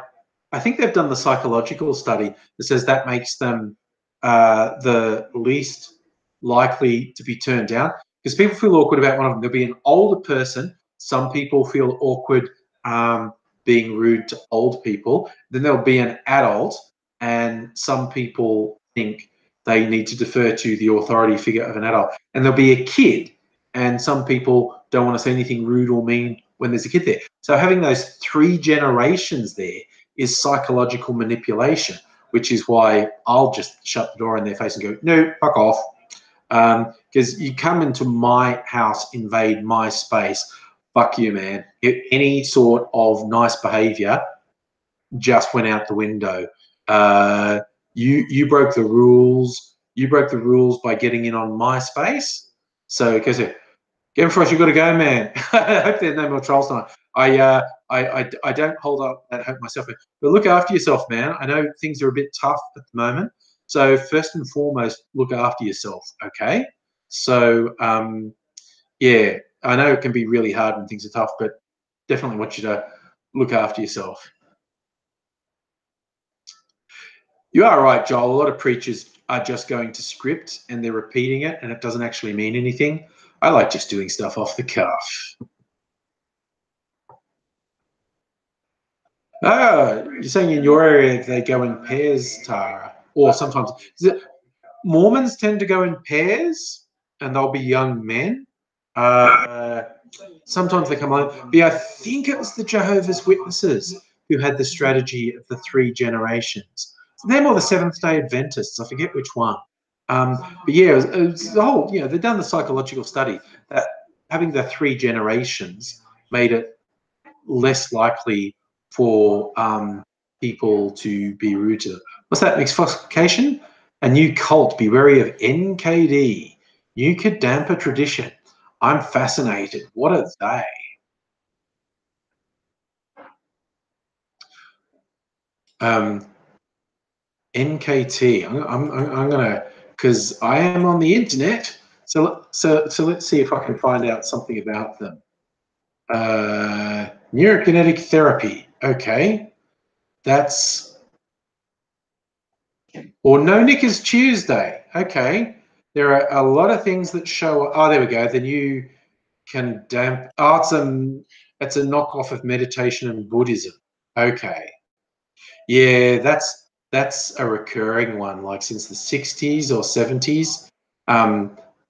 I think they've done the psychological study that says that makes them the least likely to be turned down because people feel awkward about one of them. There'll be an older person. Some people feel awkward being rude to old people. Then there'll be an adult, and some people think they need to defer to the authority figure of an adult. And there'll be a kid, and some people don't want to say anything rude or mean when there's a kid there. So having those 3 generations there is psychological manipulation, which is why I'll just shut the door in their face and go, no, fuck off. Because you come into my house, invade my space, fuck you, man. Any sort of nice behavior just went out the window. You broke the rules. you broke the rules by getting in on MySpace. So because Game Frost, you got to go, man. I hope there's no more trolls tonight. I don't hold up that hope myself, but look after yourself, man. I know things are a bit tough at the moment, so first and foremost, look after yourself. Okay, so yeah, I know it can be really hard when things are tough, but definitely want you to look after yourself. You are right, Joel. A lot of preachers are just going to script and they're repeating it, and it doesn't actually mean anything. I like just doing stuff off the cuff. Ah, you're saying in your area they go in pairs, Tara, or sometimes Mormons tend to go in pairs, and they'll be young men. Sometimes they come alone. But I think it was the Jehovah's Witnesses who had the strategy of the 3 generations. Them or the Seventh-day Adventists, I forget which one. But yeah, it was the whole, they've done the psychological study that having the 3 generations made it less likely for people to be rude to them. What's that? Mixtification? A new cult. Be wary of NKD. You could damper tradition. I'm fascinated. What are they? NKT. I'm gonna, because I am on the internet. So let's see if I can find out something about them. Neurokinetic therapy. Okay, that's, or No Knickers Tuesday. Okay, there are a lot of things that show. Oh, there we go. The new can damp. Oh, it's a knockoff of meditation and Buddhism. Okay. Yeah, that's a recurring one. Like since the 60s or 70s,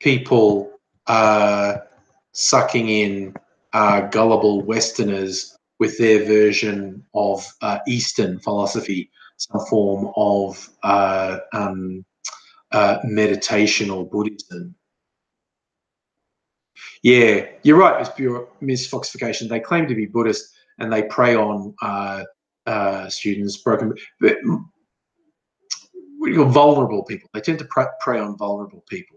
people sucking in gullible Westerners with their version of Eastern philosophy, some form of meditation or Buddhism. Yeah, you're right, Miss Foxification. They claim to be Buddhist and they prey on students, broken, vulnerable people. They tend to prey on vulnerable people.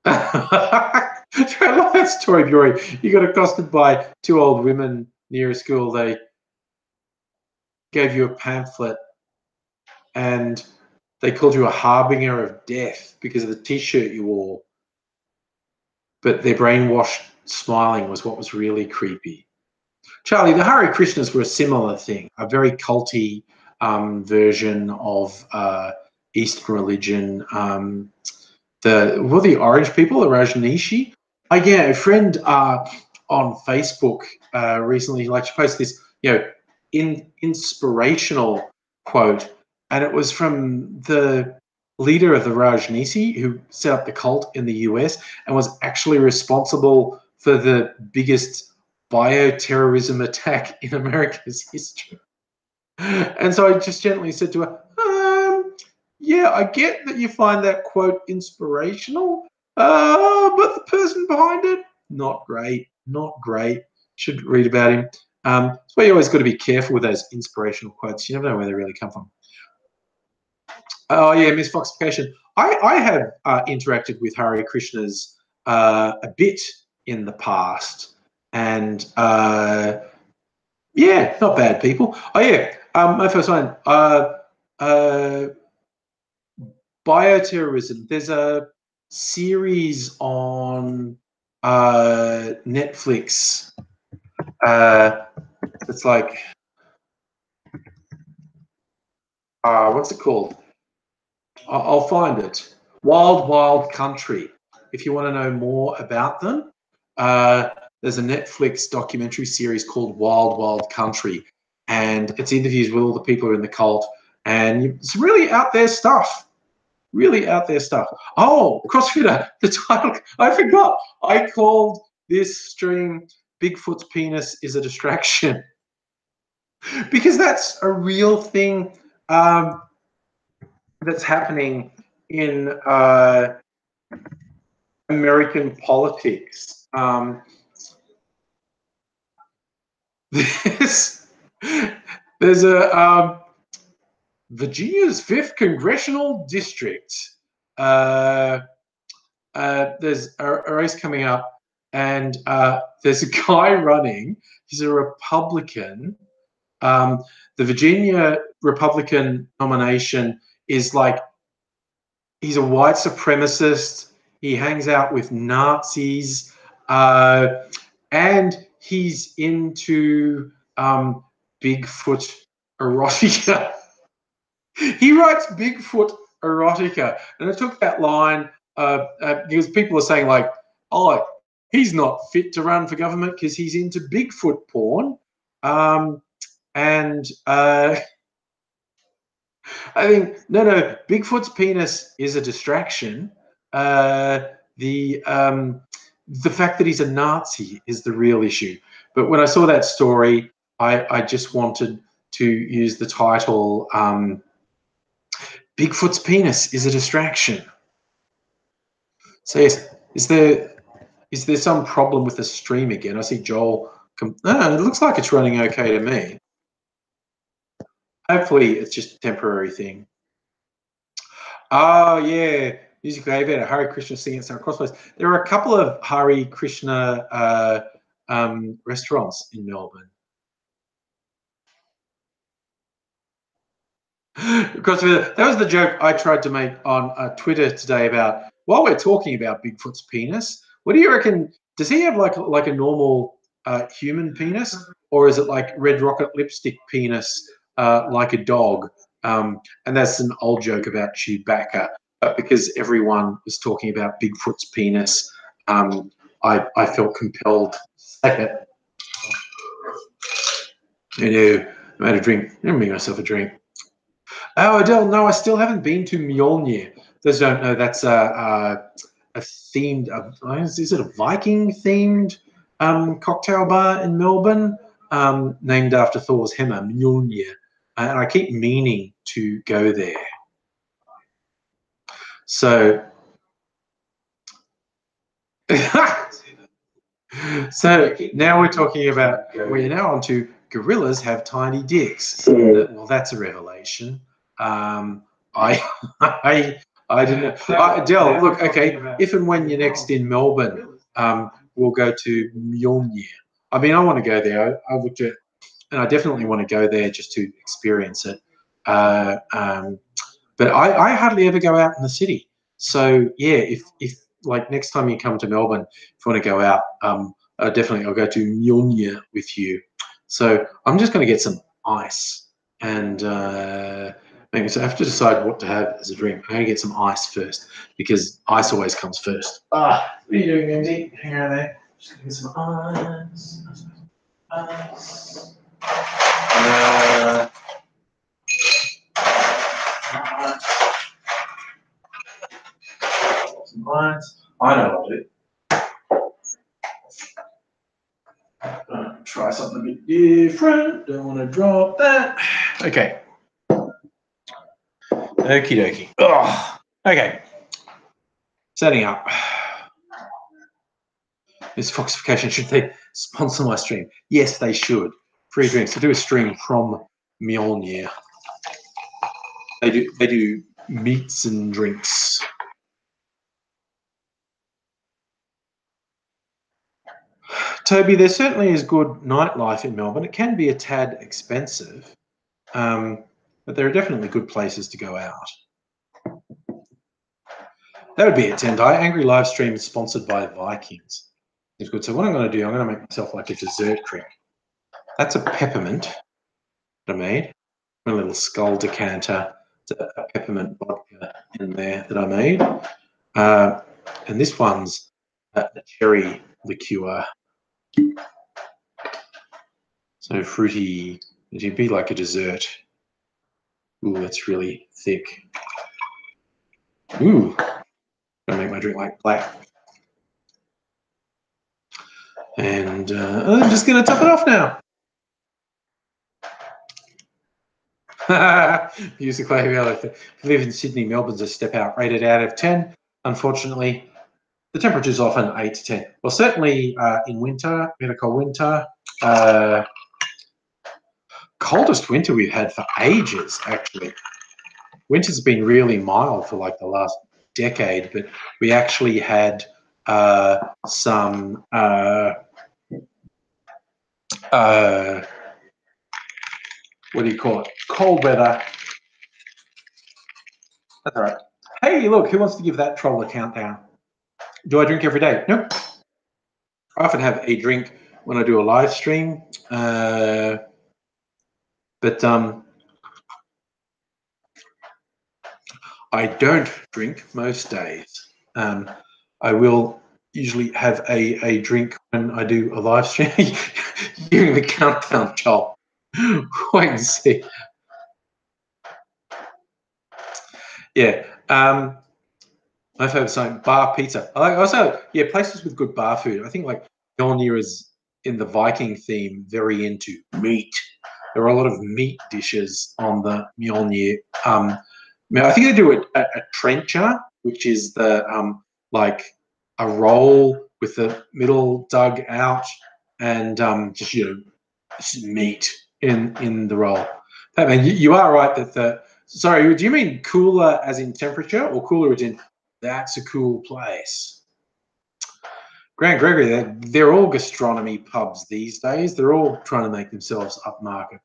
I love that story, Bury. You got accosted by 2 old women near a school. They gave you a pamphlet and they called you a harbinger of death because of the T-shirt you wore. But their brainwashed smiling was what was really creepy. Charlie, the Hare Krishnas were a similar thing, a very culty version of Eastern religion. The orange people, the Rajneeshi. Yeah, a friend on Facebook recently, like, she posted this, inspirational quote, and it was from the leader of the Rajneeshi who set up the cult in the US and was actually responsible for the biggest bioterrorism attack in America's history. And so I just gently said to her, yeah, I get that you find that quote inspirational, but the person behind it, not great, not great. Should read about him. That's why you always got to be careful with those inspirational quotes. You never know where they really come from. Oh, yeah, misfoxification. I have interacted with Hare Krishnas a bit in the past, and yeah, not bad people. Oh, yeah, my first one, bioterrorism. There's a series on Netflix. It's like, what's it called? I'll find it. Wild Wild Country. If you want to know more about them, there's a Netflix documentary series called Wild Wild Country, and it's interviews with all the people who are in the cult, and it's really out there stuff. Really out there stuff. Oh, CrossFitter, the title, I forgot. I called this stream Bigfoot's Penis is a Distraction because that's a real thing that's happening in American politics. There's a Virginia's 5th congressional district. There's a race coming up, and there's a guy running. He's a Republican. The Virginia Republican nomination is like, he's a white supremacist. He hangs out with Nazis, and he's into Bigfoot erotica. He writes Bigfoot erotica, and I took that line because people are saying like, "Oh, he's not fit to run for government because he's into Bigfoot porn," and I think no, Bigfoot's penis is a distraction. The fact that he's a Nazi is the real issue. But when I saw that story, I just wanted to use the title. Bigfoot's penis is a distraction. So yes, is there some problem with the stream again? I see Joel. It looks like it's running okay to me. Hopefully, it's just a temporary thing. Oh yeah, music elevator, Hare Krishna singing at some crossways. There are a couple of Hare Krishna restaurants in Melbourne. Because that was the joke I tried to make on Twitter today about, while we're talking about Bigfoot's penis, what do you reckon? Does he have like a normal human penis, or is it like red rocket lipstick penis like a dog? And that's an old joke about Chewbacca. But because everyone was talking about Bigfoot's penis, I felt compelled to say it. I made a drink. I made myself a drink. Oh, Adele, no, I still haven't been to Mjolnir. Those who don't know, that's a themed, is it a Viking-themed cocktail bar in Melbourne, named after Thor's hammer, Mjolnir. And I keep meaning to go there. So, so now we're talking about, we're now on to gorillas have tiny dicks. Well, that's a revelation. I didn't know. Del, look, okay, if and when you're next in Melbourne, we'll go to Mjolnir. I mean, I want to go there. I looked at, and I definitely want to go there just to experience it. But I hardly ever go out in the city. So yeah, if like next time you come to Melbourne, if you want to go out, definitely I'll go to Mjolnir with you. So I'm just going to get some ice, and maybe so I have to decide what to have as a drink. I'm going to get some ice first because ice always comes first. What are you doing, Mimsy? Hang around there. Just going to get some ice. Ice. Some ice. I know what I'll do. Try something a bit different. Don't want to drop that. Okay. Okie dokie. Oh, okay. Setting up. This Foxification, should they sponsor my stream? Yes, they should. Free drinks. I do a stream from Mjolnir. They do meats and drinks. Toby, there certainly is good nightlife in Melbourne. It can be a tad expensive, but there are definitely good places to go out. That would be it, Tendai. Angry Livestream is sponsored by Vikings. It's good. So what I'm going to do, I'm going to make myself like a dessert drink. That's a peppermint that I made. A little skull decanter, a peppermint vodka in there that I made. And this one's a cherry liqueur. So fruity. It'd be like a dessert. Ooh, that's really thick. Ooh, gonna make my drink like black. And I'm just gonna top it off now. Music if you live in Sydney, Melbourne's a step out, rated out of 10. Unfortunately, the temperature's often 8 to 10. Well, certainly in winter, we had a cold winter. Coldest winter we've had for ages, actually. winter's been really mild for like the last decade, but we actually had some what do you call it? Cold weather. That's all right. Hey, look, who wants to give that troll a countdown? Do I drink every day? Nope. I often have a drink when I do a live stream, but I don't drink most days. I will usually have a drink when I do a live stream. Giving the countdown, Joel. Wait and see. Yeah. My favourite something, bar pizza. I like also, yeah, places with good bar food. I think like Mjolnir is in the Viking theme very into meat. There are a lot of meat dishes on the Mjolnir. I think they do a trencher, which is the like a roll with the middle dug out and just meat in the roll. Batman, you are right that the sorry. Do you mean cooler as in temperature or cooler as in that's a cool place? Grant Gregory, they're all gastronomy pubs these days. They're all trying to make themselves upmarket.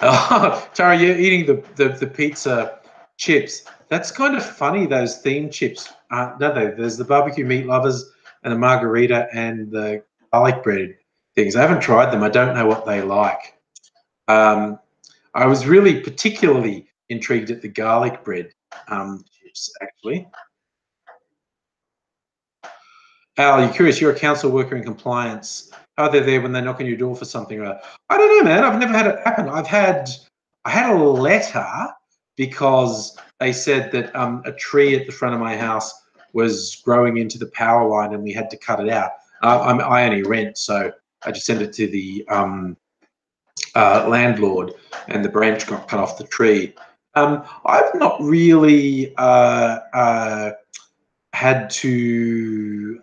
Oh, Tara, you're eating the pizza chips. That's kind of funny, those theme chips, don't they? There's the barbecue meat lovers and the margarita and the garlic bread things. I haven't tried them. I don't know what they like. I was really particularly intrigued at the garlic bread chips, actually. Al, you're curious, you're a council worker in compliance. Are they there when they knock on your door for something? I don't know, man. I've never had it happen. I had a letter because they said that a tree at the front of my house was growing into the power line and we had to cut it out. I only rent, so I just sent it to the landlord and the branch got cut off the tree. I've not really had to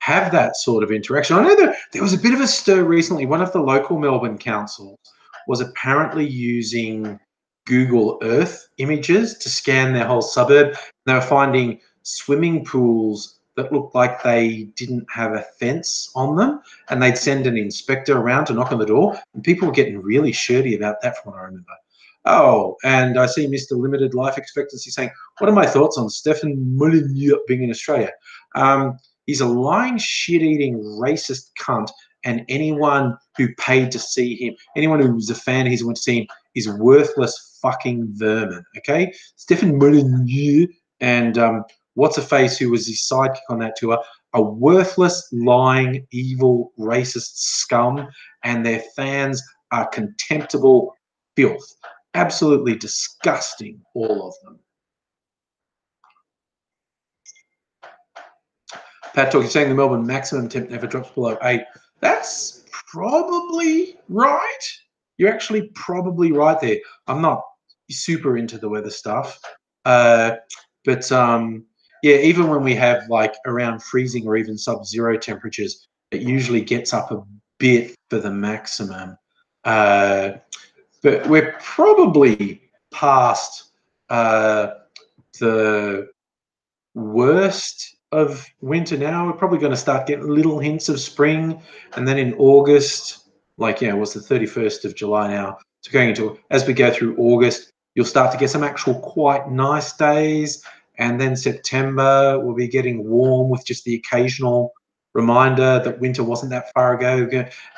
have that sort of interaction. I know that there was a bit of a stir recently. One of the local Melbourne councils was apparently using Google Earth images to scan their whole suburb. They were finding swimming pools that looked like they didn't have a fence on them, and they'd send an inspector around to knock on the door, and people were getting really shirty about that from what I remember. Oh, and I see Mr. Limited Life Expectancy saying, what are my thoughts on Stefan Molyneux being in Australia? He's a lying, shit-eating, racist cunt, and anyone who paid to see him, anyone who was a fan, he's went to see him, is worthless fucking vermin, okay? Stefan Molyneux and what's-a-face, who was his sidekick on that tour, are worthless, lying, evil, racist scum, and their fans are contemptible filth. Absolutely disgusting, all of them. Pat Talk, you're saying the Melbourne maximum temp never drops below 8. That's probably right. You're actually probably right there. I'm not super into the weather stuff. But yeah, even when we have like around freezing or even sub-zero temperatures, it usually gets up a bit for the maximum. But we're probably past the worst of winter now. We're probably going to start getting little hints of spring, and then in August, like it was the 31st of July now, so going into, as we go through August, you'll start to get some actual quite nice days, and then September will be getting warm with just the occasional reminder that winter wasn't that far ago,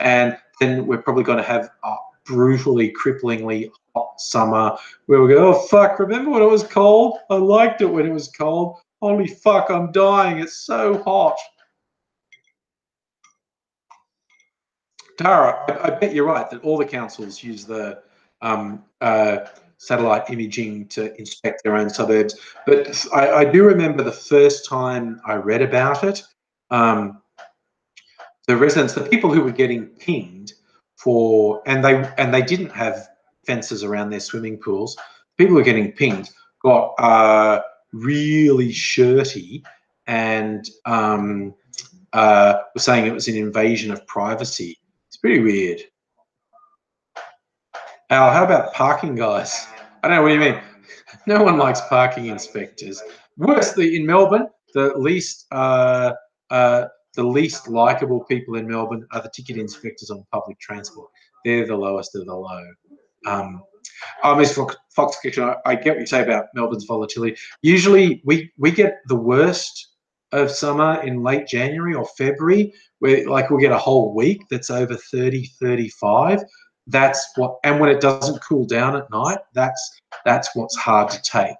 and then we're probably going to have a brutally, cripplingly hot summer where we go, oh fuck, remember when it was cold? I liked it when it was cold. Holy fuck, I'm dying. It's so hot. Tara, I bet you're right that all the councils use the satellite imaging to inspect their own suburbs. But I do remember the first time I read about it, the residents, the people who were getting pinged for, and they didn't have fences around their swimming pools. People who were getting pinged got really shirty and were saying it was an invasion of privacy. It's pretty weird. Al, how about parking guys? I don't know what you mean. No one likes parking inspectors. Worse, in Melbourne, the least likable people in Melbourne are the ticket inspectors on public transport. They're the lowest of the low. Miss Fox Kitchen, I get what you say about Melbourne's volatility. Usually, we get the worst of summer in late January or February, where like we'll get a whole week that's over 30, 35. That's what, and when it doesn't cool down at night, that's what's hard to take.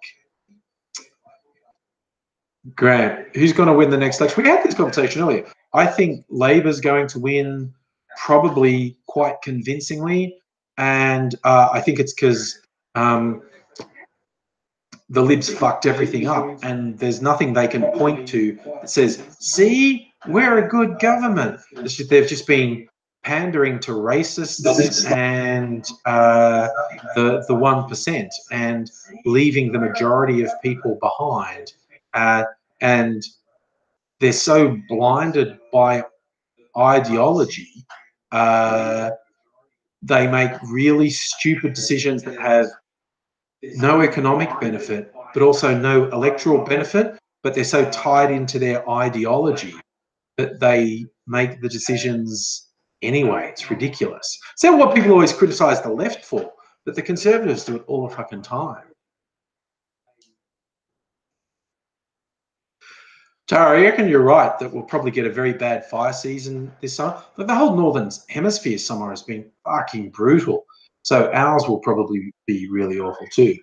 Grant, who's going to win the next election? We had this conversation earlier. I think Labor's going to win probably quite convincingly, and I think it's because the Libs fucked everything up, and there's nothing they can point to that says, "See, we're a good government." They've just been pandering to racists and the 1% and leaving the majority of people behind. And they're so blinded by ideology, they make really stupid decisions that have no economic benefit, but also no electoral benefit, but they're so tied into their ideology that they make the decisions anyway. It's ridiculous. So what people always criticize the left for, but the Conservatives do it all the fucking time. Tara, I reckon you're right that we'll probably get a very bad fire season this summer. But the whole Northern Hemisphere summer has been fucking brutal. So ours will probably be really awful too.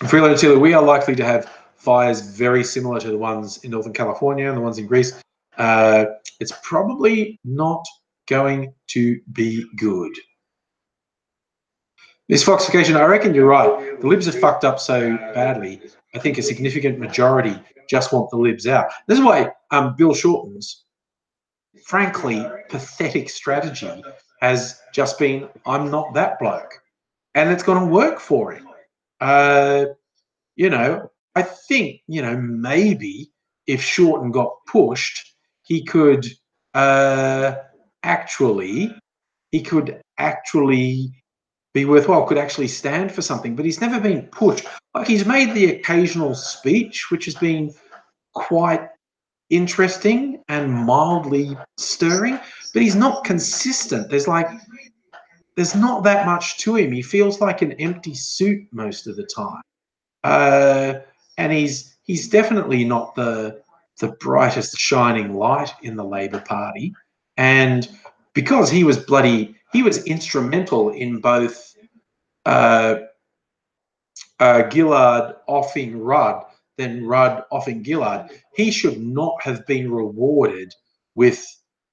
Freeloader Taylor, we are likely to have fires very similar to the ones in Northern California and the ones in Greece. It's probably not going to be good. This Foxification, I reckon you're right. The Libs are fucked up so badly. I think a significant majority just want the Libs out. This is why Bill Shorten's, frankly, pathetic strategy has just been, I'm not that bloke. And it's going to work for him. You know, I think, you know, maybe if Shorten got pushed, he could actually be worthwhile, could actually stand for something, but he's never been pushed. Like, he's made the occasional speech, which has been quite interesting and mildly stirring, but he's not consistent. There's not that much to him. He feels like an empty suit most of the time. And he's definitely not the brightest shining light in the Labor Party. And because he was instrumental in both Gillard offing Rudd, then Rudd offing Gillard, he should not have been rewarded with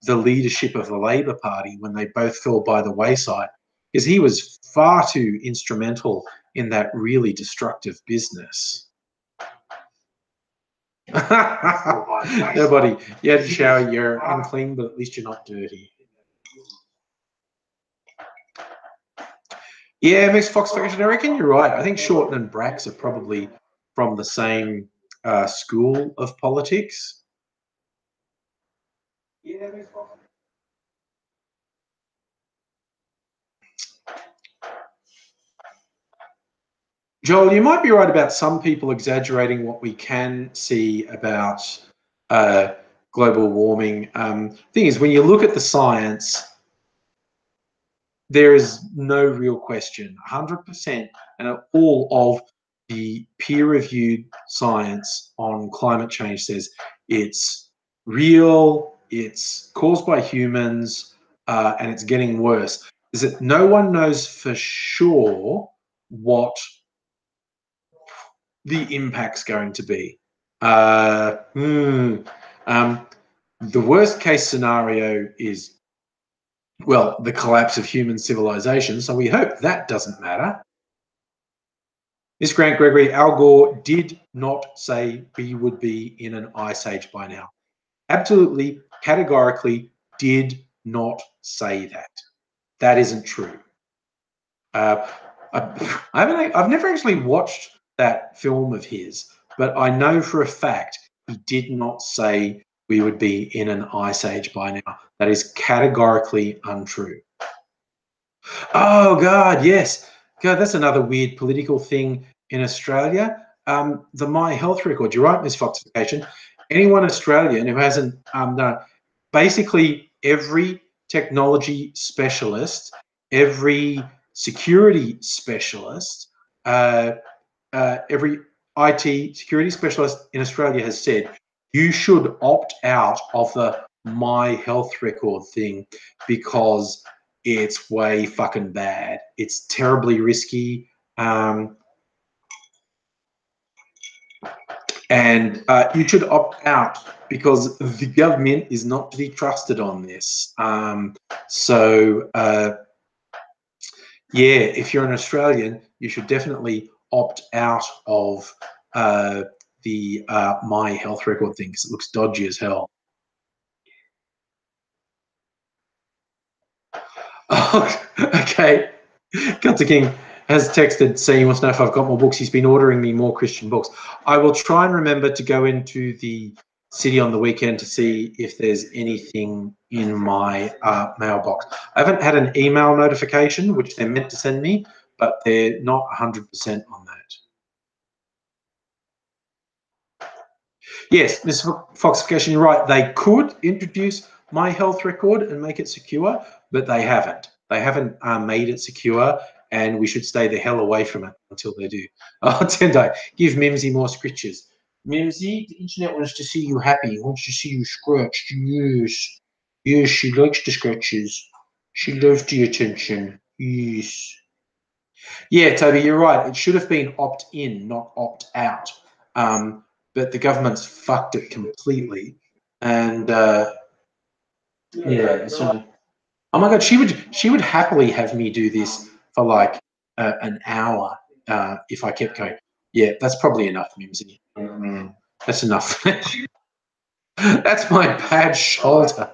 the leadership of the Labor Party when they both fell by the wayside, because he was far too instrumental in that really destructive business. Nobody. You had to shower, you're unclean, but at least you're not dirty. Yeah, Mixed Fox Faction, I reckon you're right. I think Shorten and Brax are probably from the same school of politics. Yeah, Joel, you might be right about some people exaggerating what we can see about global warming. Thing is, when you look at the science, there is no real question. 100% and all of the peer-reviewed science on climate change says it's real, it's caused by humans, and it's getting worse. Is that no one knows for sure what the impact's going to be. The worst case scenario is, well, the collapse of human civilization. So we hope that doesn't matter. Miss Grant Gregory, Al Gore did not say we would be in an ice age by now. Absolutely, categorically did not say that. That isn't true. I've never actually watched that film of his, but I know for a fact he did not say we would be in an ice age by now. That is categorically untrue. Oh God, yes. God, that's another weird political thing in Australia. The My Health record. You're right, Ms. Foxification. Anyone Australian who hasn't done, basically every technology specialist, every security specialist, every IT security specialist in Australia has said you should opt out of the My Health record thing because it's way fucking bad. It's terribly risky. And you should opt out because the government is not to be trusted on this. Yeah, if you're an Australian, you should definitely opt out of the My Health record thing because it looks dodgy as hell. Oh, okay. Gunther King has texted saying he wants to know if I've got more books. He's been ordering me more Christian books. I will try and remember to go into the city on the weekend to see if there's anything in my mailbox. I haven't had an email notification, which they're meant to send me, but they're not 100% on that. Yes, Ms. Foxification, you're right. They could introduce My Health record and make it secure, but they haven't. They haven't made it secure, and we should stay the hell away from it until they do. Oh, Tendo, give Mimsy more scritches. Mimsy, the internet wants to see you happy, wants to see you scratched. Yes. Yes, she likes the scratches. She loves the attention. Yes. Yeah, Toby, you're right. It should have been opt-in, not opt-out. But the government's fucked it completely. And yeah, oh my God, she would happily have me do this for like an hour if I kept going. Yeah, that's probably enough, Mimsy. That's enough. That's my bad shoulder.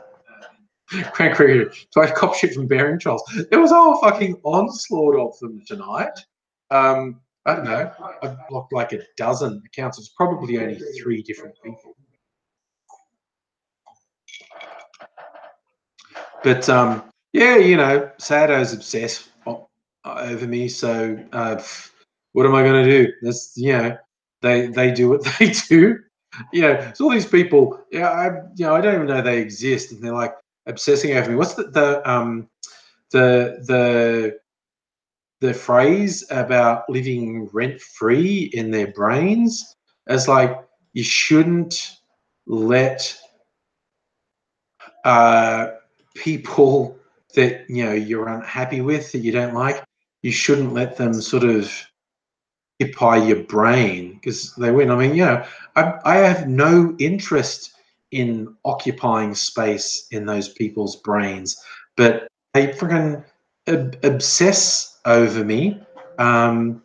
Crank Cricket. So I cop shit from Bearing Trolls. There was a whole fucking onslaught of them tonight. I don't know. I blocked like a dozen accounts. It's probably only 3 different people. But yeah, you know, Sado's obsessed over me. So what am I going to do? That's they do what they do. So all these people, I don't even know they exist, and they're like obsessing over me. What's the phrase about living rent free in their brains? As like you shouldn't let people that you're unhappy with, that you don't like, you shouldn't let them sort of occupy your brain because they win. I mean, I have no interest in occupying space in those people's brains, but they freaking obsess over me. And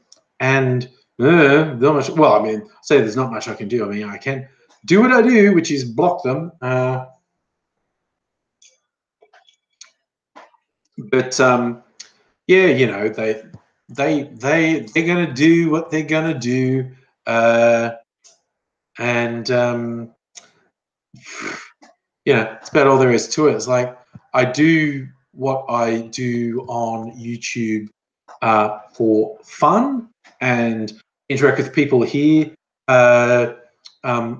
not much. Well, I mean, say there's not much I can do. I mean, I can do what I do, which is block them. But yeah, they're gonna do what they're gonna do, and it's about all there is to it. It's like I do what I do on YouTube for fun and interact with people here for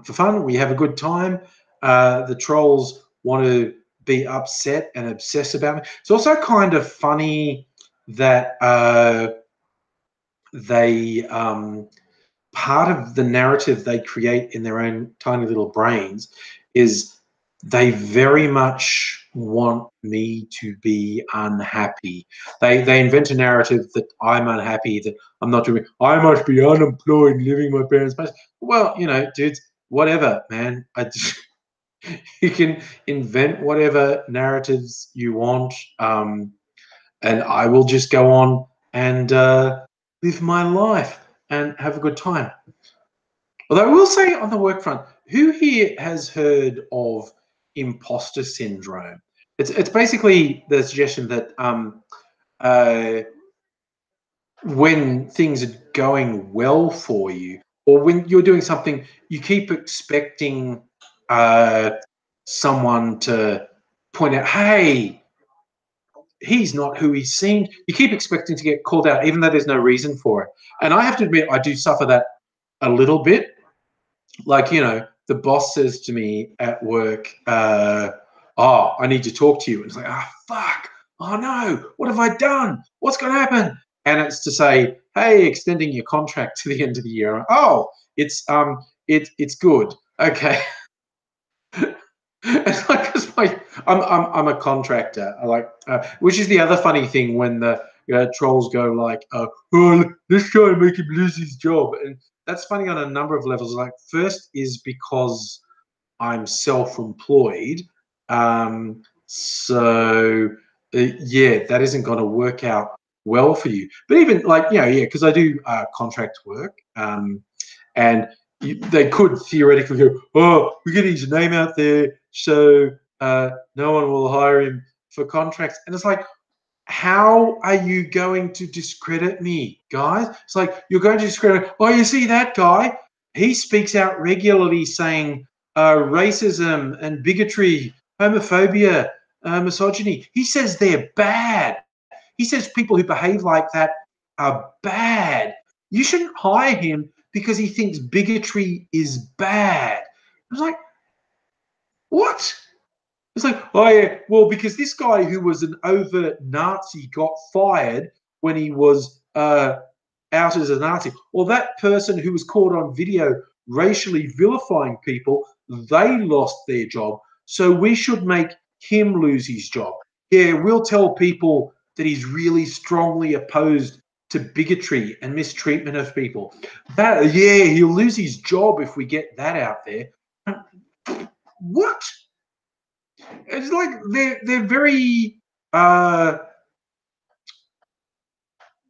fun. We have a good time. The trolls want to be upset and obsess about me. It's also kind of funny that they part of the narrative they create in their own tiny little brains is they very much want me to be unhappy. They invent a narrative that I'm unhappy, that I'm not doing. I must be unemployed, living my parents' place. Well, dudes, whatever, man. You can invent whatever narratives you want, and I will just go on and live my life and have a good time. Although I will say on the work front, who here has heard of imposter syndrome? It's basically the suggestion that when things are going well for you, or when you're doing something, you keep expecting someone to point out, hey, he's not who he seemed. You keep expecting to get called out, even though there's no reason for it. And I have to admit, I do suffer that a little bit. Like, you know, the boss says to me at work, oh, I need to talk to you. And it's like, ah, fuck. Oh, no. What have I done? What's going to happen? And it's to say, hey, extending your contract to the end of the year. Oh, it's good. Okay. It's like, I'm a contractor. I like, which is the other funny thing when the trolls go like, oh, let's try and make him lose his job. And that's funny on a number of levels. Like, first is because I'm self-employed. So yeah, that isn't going to work out well for you. But even like, you know, yeah, because I do contract work, and they could theoretically go, oh, we're getting his name out there, so no one will hire him for contracts. And it's like, how are you going to discredit me, guys? It's like, you're going to discredit, oh, you see that guy? He speaks out regularly saying racism and bigotry, homophobia, misogyny. He says they're bad. He says people who behave like that are bad. You shouldn't hire him because he thinks bigotry is bad. I was like, what? It's like, oh yeah, well, because this guy who was an overt Nazi got fired when he was out as a Nazi. Well, that person who was caught on video racially vilifying people, they lost their job. So we should make him lose his job. Yeah, we'll tell people that he's really strongly opposed to bigotry and mistreatment of people. That, yeah, he'll lose his job if we get that out there. What? It's like they're very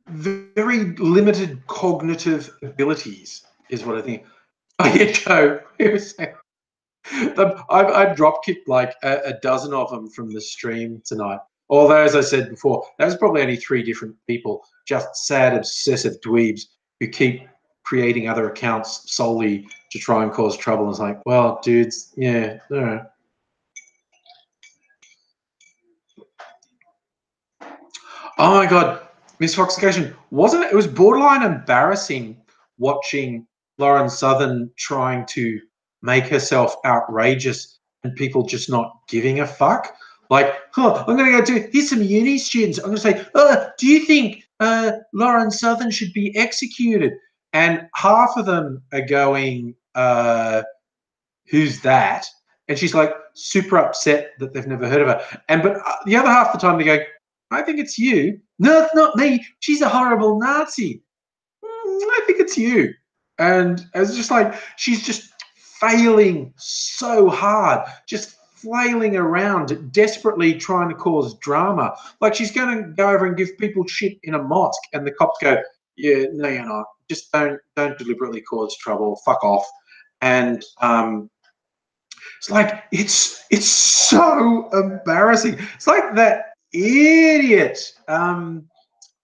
very limited cognitive abilities is what I think. Oh yeah, Joe. I drop kicked like a dozen of them from the stream tonight. Although, as I said before, that was probably only 3 different people, just sad, obsessive dweebs who keep creating other accounts solely to try and cause trouble. And it's like, well, dudes, yeah, all right. Oh my God, Miss Foxification, wasn't it? It was borderline embarrassing watching Lauren Southern trying to make herself outrageous and people just not giving a fuck. Like, huh, I'm going to go to, here's some uni students. I'm going to say, do you think Lauren Southern should be executed? And half of them are going, who's that? And she's like super upset that they've never heard of her. But the other half of the time they go, I think it's you. No, it's not me. She's a horrible Nazi. I think it's you. And it's just like, she's just failing so hard, just flailing around, desperately trying to cause drama. Like, she's going to go over and give people shit in a mosque, and the cops go, yeah, no, you're not. Just don't deliberately cause trouble. Fuck off. And it's like, it's so embarrassing. It's like that idiot. Oh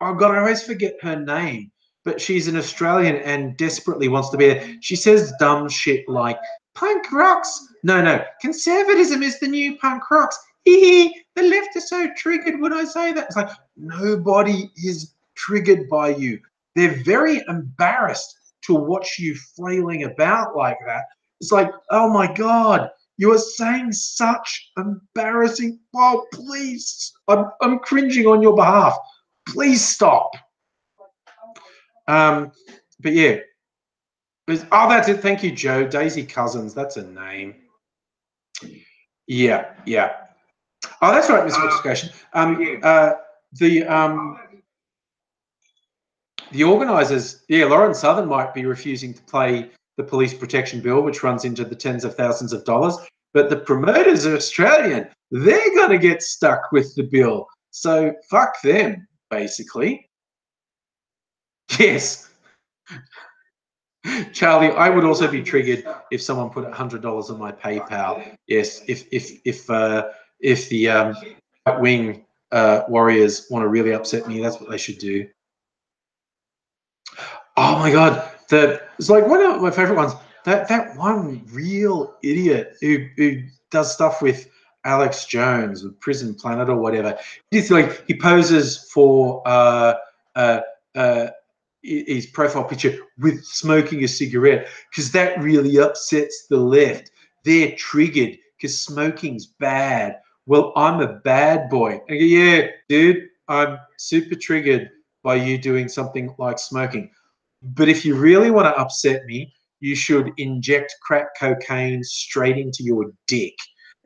God, I always forget her name, but she's an Australian and desperately wants to be there. She says dumb shit like, punk rocks. No, conservatism is the new punk rocks. The left is so triggered when I say that. It's like, nobody is triggered by you. They're very embarrassed to watch you flailing about like that. It's like, oh my God, you are saying such embarrassing. Oh, please, I'm cringing on your behalf. Please stop. But yeah. Oh, that's it. Thank you, Joe. Daisy Cousins. That's a name. Yeah. Oh, that's right, Miss Foxification. The organisers, yeah, Lauren Southern might be refusing to play the police protection bill, which runs into the tens of thousands of dollars. But the promoters are Australian. They're going to get stuck with the bill. So fuck them, basically. Yes. Charlie, I would also be triggered if someone put $100 on my PayPal. Yes, if the right-wing warriors want to really upset me, that's what they should do. Oh my God, it's like one of my favorite ones. that one real idiot who does stuff with Alex Jones or Prison Planet or whatever. It's like he poses for uh, his profile picture with smoking a cigarette because that really upsets the left. They're triggered because smoking's bad. Well, I'm a bad boy. And I go, yeah, dude, I'm super triggered by you doing something like smoking. But if you really want to upset me, you should inject crack cocaine straight into your dick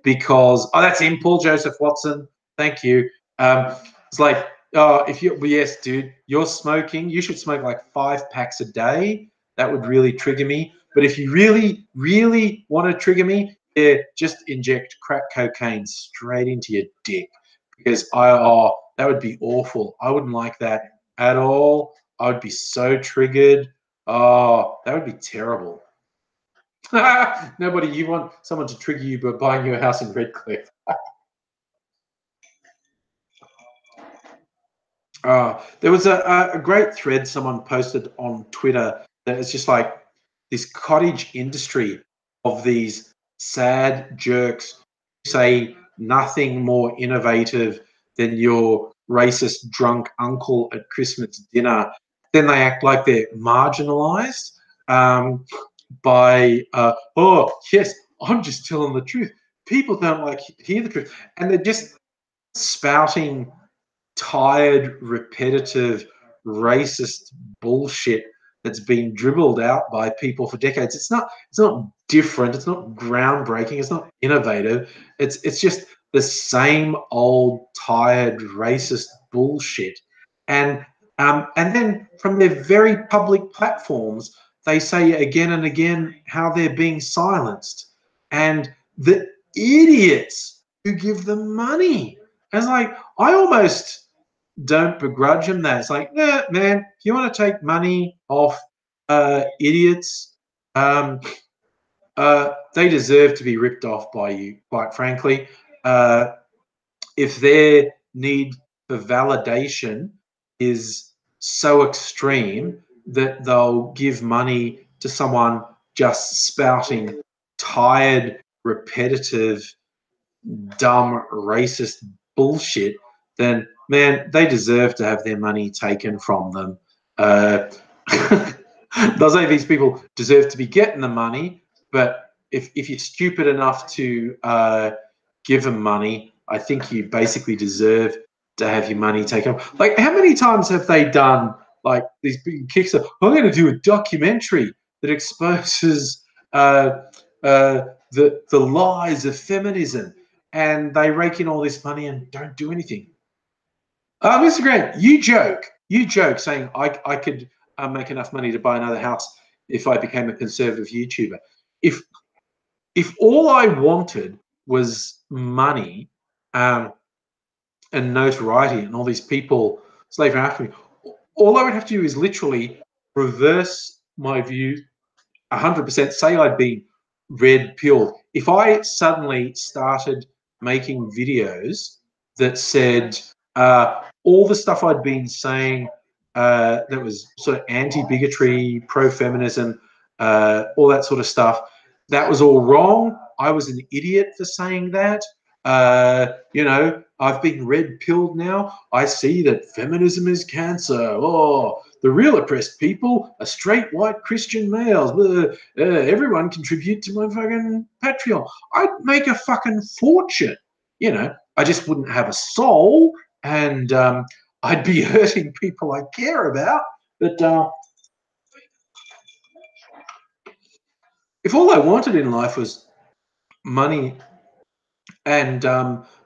because that's him, Paul Joseph Watson. Thank you. It's like, oh, if you, well, yes, dude, you're smoking. You should smoke like 5 packs a day. That would really trigger me. But if you really, really want to trigger me, yeah, just inject crack cocaine straight into your dick because that would be awful. I wouldn't like that at all. I would be so triggered. Oh, that would be terrible. Nobody, you want someone to trigger you by buying you a house in Redcliffe. There was a great thread someone posted on Twitter that is just like this cottage industry of these sad jerks who say nothing more innovative than your racist drunk uncle at Christmas dinner. Then they act like they're marginalized by, oh, yes, I'm just telling the truth. People don't like to hear the truth. And they're just spouting tired, repetitive, racist bullshit that's been dribbled out by people for decades. It's not different. It's not groundbreaking. It's not innovative. It's just the same old tired racist bullshit. And then from their very public platforms, they say again and again how they're being silenced. And the idiots who give them money. And it's like, I almost don't begrudge them that. It's like, yeah, man, if you want to take money off idiots, they deserve to be ripped off by you, quite frankly. If their need for validation is so extreme that they'll give money to someone just spouting tired, repetitive, dumb, racist bullshit, then man, they deserve to have their money taken from them. They'll say these people deserve to be getting the money, but if you're stupid enough to give them money, I think you basically deserve to have your money taken. Like, how many times have they done like these big kicks of, I'm going to do a documentary that exposes the lies of feminism, and they rake in all this money and don't do anything. Mr. Grant, you joke saying I could make enough money to buy another house if I became a conservative YouTuber. If all I wanted was money and notoriety and all these people slaving after me, all I would have to do is literally reverse my view 100%. Say I'd been red pilled. If I suddenly started making videos that said all the stuff I'd been saying that was sort of anti-bigotry, pro-feminism, all that sort of stuff, that was all wrong. I was an idiot for saying that. I've been red pilled now. I see that feminism is cancer. Oh, the real oppressed people are straight white Christian males. Everyone contribute to my fucking Patreon. I'd make a fucking fortune. I just wouldn't have a soul, and I'd be hurting people I care about. But if all I wanted in life was money and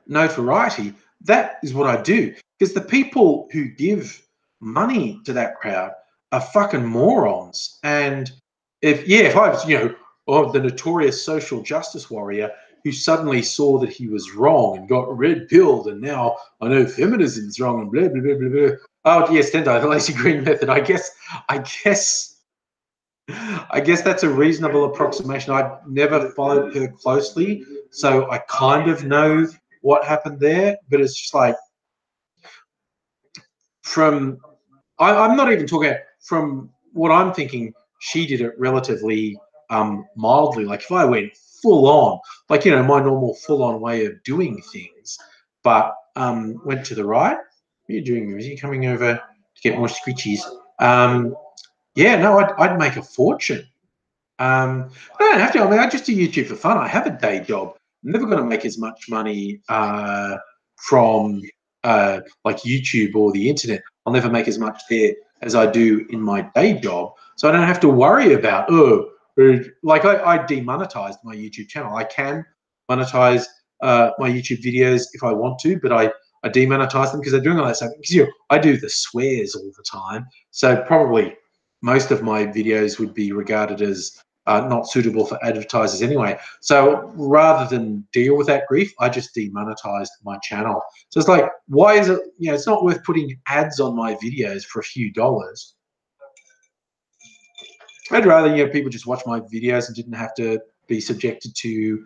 notoriety, that is what I do. Because the people who give money to that crowd are fucking morons. And if I was, the notorious social justice warrior who suddenly saw that he was wrong and got red pilled, and now I know feminism is wrong and blah blah blah blah blah. Oh yes, Tendai, the lazy green method. I guess that's a reasonable approximation. I've never followed her closely, so I kind of know what happened there, but it's just like I'm not even talking about from what I'm thinking, she did it relatively mildly. Like if I went full on, like, you know, my normal full on way of doing things, but went to the right. What are you doing? Are you coming over to get more scritchies? Yeah, no, I'd make a fortune. I don't have to. I mean, I just do YouTube for fun. I have a day job. I'm never going to make as much money from like YouTube or the internet. I'll never make as much there as I do in my day job. So I don't have to worry about, like I demonetized my YouTube channel. I can monetize my YouTube videos if I want to, but I demonetize them because they're doing all that stuff. Because, you know, I do the swears all the time. So probably most of my videos would be regarded as not suitable for advertisers anyway. So rather than deal with that grief, I just demonetized my channel. So it's like, why is it, you know, it's not worth putting ads on my videos for a few dollars. I'd rather, you know, people just watch my videos and didn't have to be subjected to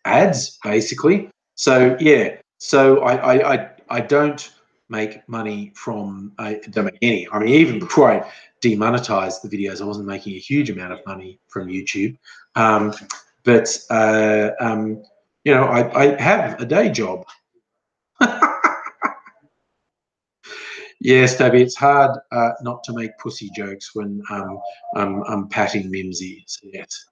ads, basically. So yeah, so I don't make money from, I don't make any. I mean, even before I demonetized the videos, I wasn't making a huge amount of money from YouTube. But you know, I have a day job. Yes, Toby, it's hard not to make pussy jokes when I'm patting Mimsy. So yes.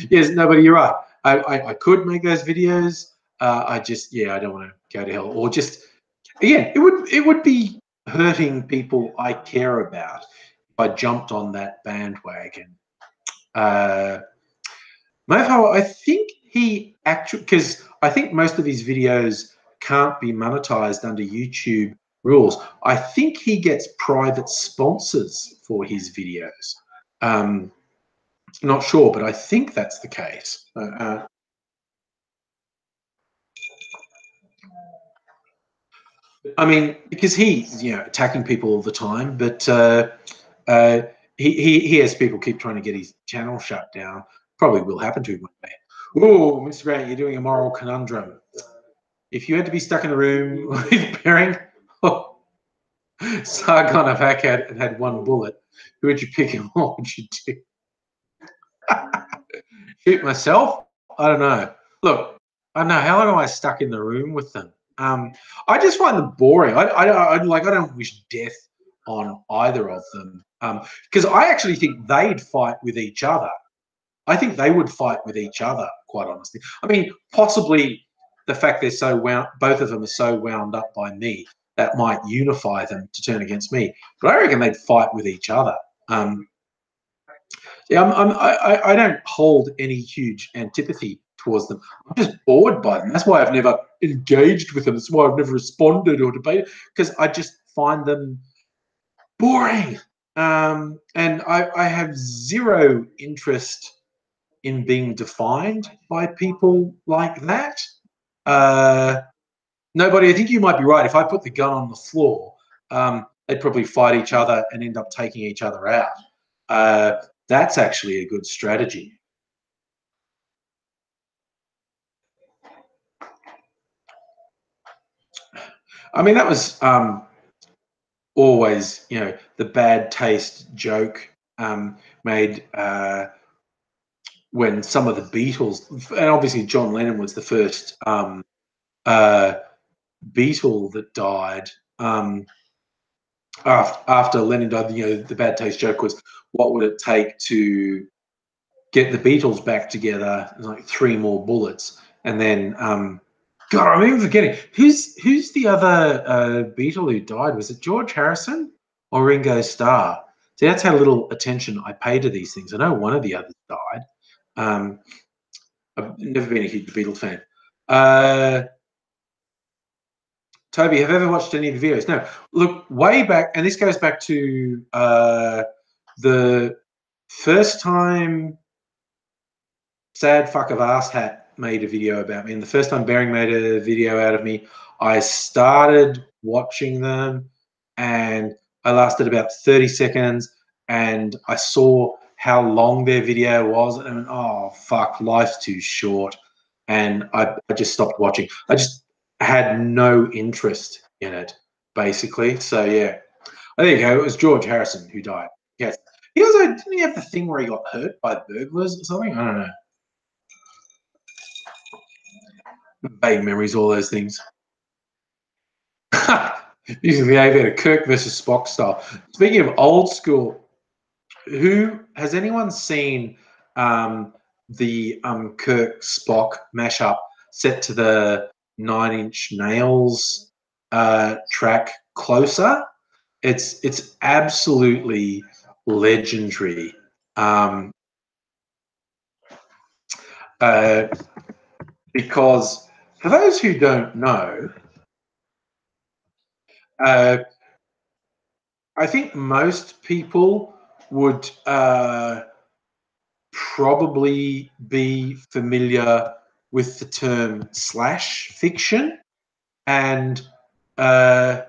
Yes, no, but you're right. I could make those videos. I just, yeah, I don't want to go to hell. Or just, again, it would be hurting people I care about if I jumped on that bandwagon. Mofo, I think he actually, because I think most of his videos can't be monetized under YouTube rules. I think he gets private sponsors for his videos. Not sure, but I think that's the case. I mean, because he's, you know, attacking people all the time, but uh, he has people keep trying to get his channel shut down. Probably will happen to him one day. Oh, Mr. Grant, you're doing a moral conundrum. If you had to be stuck in a room with Bering, Sargon of Akkad and had one bullet, who would you pick and what would you do? Shoot myself? I don't know. Look, I don't know. How long am I stuck in the room with them? I just find them boring. I don't wish death on either of them because I actually think they'd fight with each other. I think they would fight with each other, quite honestly. I mean, possibly the fact they're so wound, both of them are so wound up by me, that might unify them to turn against me. But I reckon they'd fight with each other. Yeah, I don't hold any huge antipathy towards them. I'm just bored by them. That's why I've never engaged with them. That's why I've never responded or debated, because I just find them boring. And I have zero interest in being defined by people like that. Nobody, I think you might be right. If I put the gun on the floor, they'd probably fight each other and end up taking each other out. That's actually a good strategy. I mean, that was always, you know, the bad taste joke made when some of the Beatles, and obviously John Lennon was the first Beatle that died. After Lennon died, you know, the bad taste joke was, what would it take to get the Beatles back together? Like 3 more bullets, and then God, I'm even forgetting who's the other Beatle who died. Was it George Harrison or Ringo Starr? See, that's how little attention I pay to these things. I know one of the others died. I've never been a huge Beatles fan. Toby, have you ever watched any of the videos? No. Look, way back, and this goes back to the first time Sad Fuck of Ass Hat made a video about me, and the first time Bering made a video out of me, I started watching them, and I lasted about 30 seconds, and I saw how long their video was, and I went, oh, fuck, life's too short, and I just stopped watching. I just had no interest in it, basically. So, yeah. Oh, there you go. It was George Harrison who died. Yes. He also, didn't he have the thing where he got hurt by burglars or something? I don't know. Vague memories, all those things. Using the aviator, Kirk versus Spock style. Speaking of old school, has anyone seen the Kirk Spock mashup set to the Nine Inch Nails track Closer? It's absolutely legendary. Because for those who don't know, I think most people would probably be familiar with the term slash fiction. And Grant,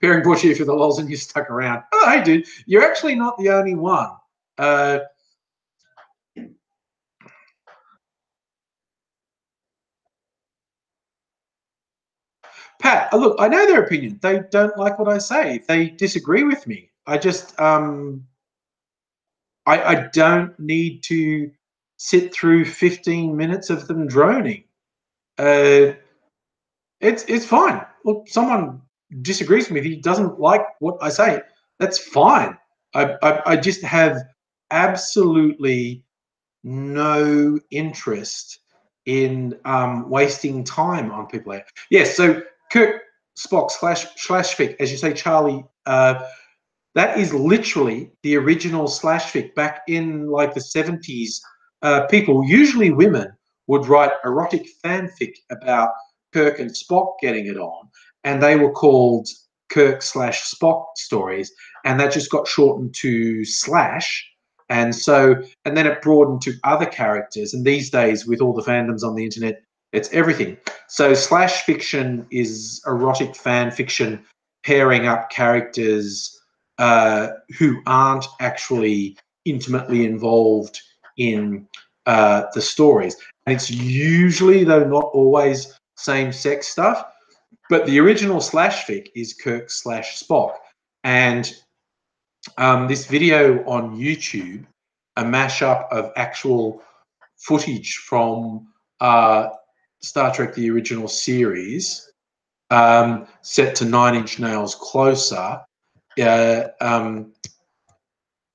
pairing brought you for the lols and you stuck around. Oh, hey, dude, you're actually not the only one. Pat, look, I know their opinion. They don't like what I say. They disagree with me. I just, I don't need to sit through 15 minutes of them droning. It's fine. Look, someone disagrees with me. If he doesn't like what I say, that's fine. I just have absolutely no interest in wasting time on people. Yes, so Kirk Spock slash fic, as you say, Charlie. That is literally the original slash fic back in like the 70s. People, usually women, would write erotic fanfic about Kirk and Spock getting it on, and they were called Kirk slash Spock stories, and that just got shortened to slash. And then it broadened to other characters. And these days, with all the fandoms on the internet, it's everything. So slash fiction is erotic fan fiction pairing up characters who aren't actually intimately involved in the stories. And it's usually, though not always, same-sex stuff. But the original slash fic is Kirk slash Spock. And this video on YouTube, a mashup of actual footage from Star Trek, the original series, set to Nine Inch Nails Closer,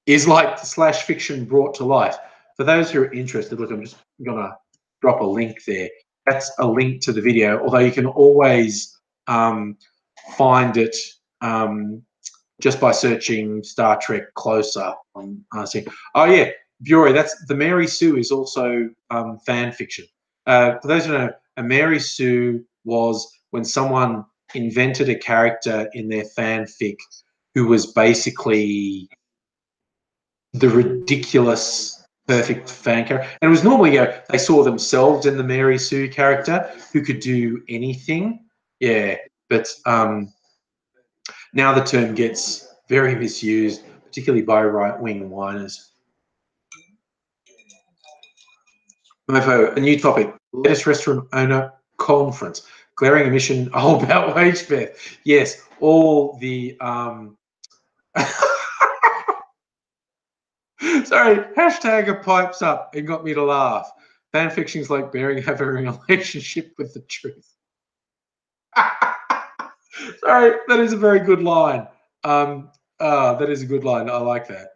is like slash fiction brought to life. For those who are interested, look, I'm just going to drop a link there. That's a link to the video, although you can always find it just by searching Star Trek Closer on RC. Oh, yeah, Bury, that's the Mary Sue is also fan fiction. For those who know, a Mary Sue was when someone invented a character in their fanfic who was basically the ridiculous perfect fan character. And it was normally they saw themselves in the Mary Sue character who could do anything. Yeah, but now the term gets very misused, particularly by right-wing whiners. Mofo, a new topic, latest restaurant owner conference. Glaring omission, all about wage theft. Yes, all the sorry, hashtag pipes up and got me to laugh. Fan fiction's like Bearing having a relationship with the truth. Sorry, that is a very good line. That is a good line. I like that.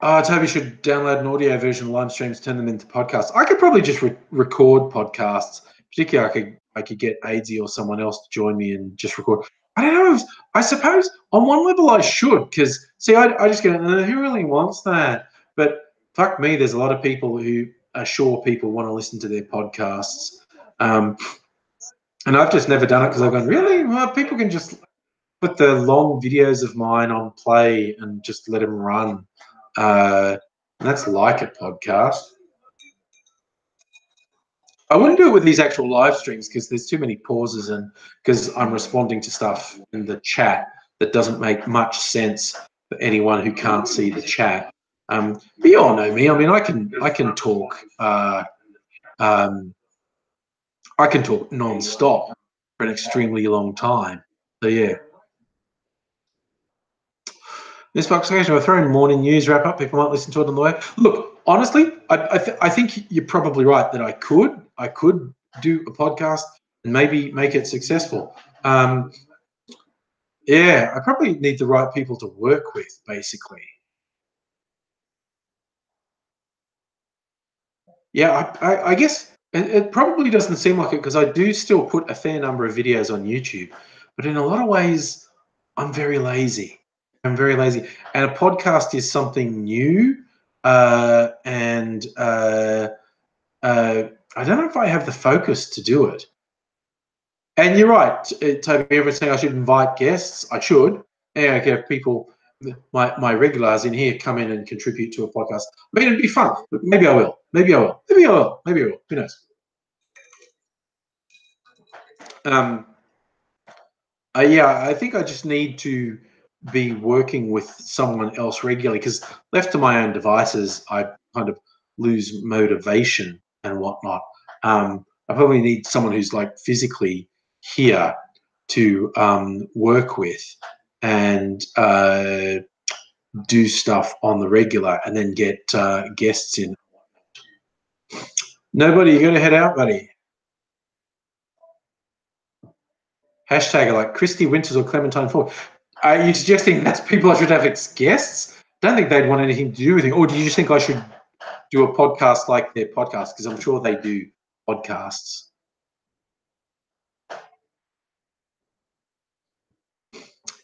Toby should download an audio version of live streams, turn them into podcasts. I could probably just record podcasts. Particularly, I could get Aidsy or someone else to join me and just record. I don't know. I suppose on one level I should, because see, I just go, who really wants that? But fuck me, there's a lot of people who are sure people want to listen to their podcasts. And I've just never done it because I've gone, really? Well, people can just put the long videos of mine on play and just let them run. That's like a podcast. I wouldn't do it with these actual live streams because there's too many pauses and because I'm responding to stuff in the chat that doesn't make much sense for anyone who can't see the chat. But you all know me. I mean, I can talk I can talk non-stop for an extremely long time. So yeah. This box occasion, we're throwing morning news wrap up. People might listen to it on the way. Look, honestly, I think you're probably right that I could do a podcast and maybe make it successful. Yeah, I probably need the right people to work with, basically. Yeah, I guess it probably doesn't seem like it because I do still put a fair number of videos on YouTube, but in a lot of ways, I'm very lazy. I'm very lazy, and a podcast is something new, and I don't know if I have the focus to do it. And you're right, Toby. Everyone's saying I should invite guests. I should. Yeah, get people, my regulars in here, come in and contribute to a podcast. I mean, it'd be fun. Maybe I will. Maybe I will. Maybe I will. Maybe I will. Who knows? Um, yeah, I think I just need to be working with someone else regularly because left to my own devices, I kind of lose motivation and whatnot. I probably need someone who's like physically here to work with and do stuff on the regular and then get guests in. Nobody, you got to head out, buddy. Hashtag like Christy Winters or Clementine Ford. Are you suggesting that's people I should have as guests? I don't think they'd want anything to do with it. Or do you just think I should do a podcast like their podcast? Because I'm sure they do podcasts.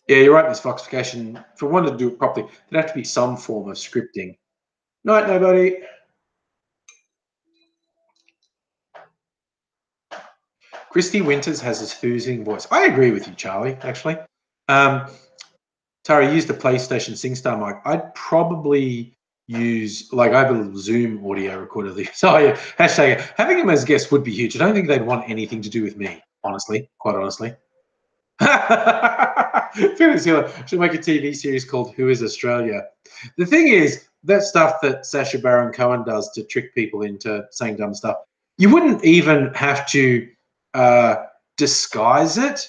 Yeah, you're right, Miss Foxification. If I wanted to do it properly, there'd have to be some form of scripting. Night, nobody. Christy Winters has this oozing voice. I agree with you, Charlie, actually. Tara, used the PlayStation SingStar mic. I'd probably use, like, I have a Zoom audio recorder. So, yeah, hashtag having him as guest would be huge. I don't think they'd want anything to do with me, honestly, quite honestly. Should make a TV series called Who is Australia? The thing is, that stuff that Sacha Baron Cohen does to trick people into saying dumb stuff, you wouldn't even have to disguise it.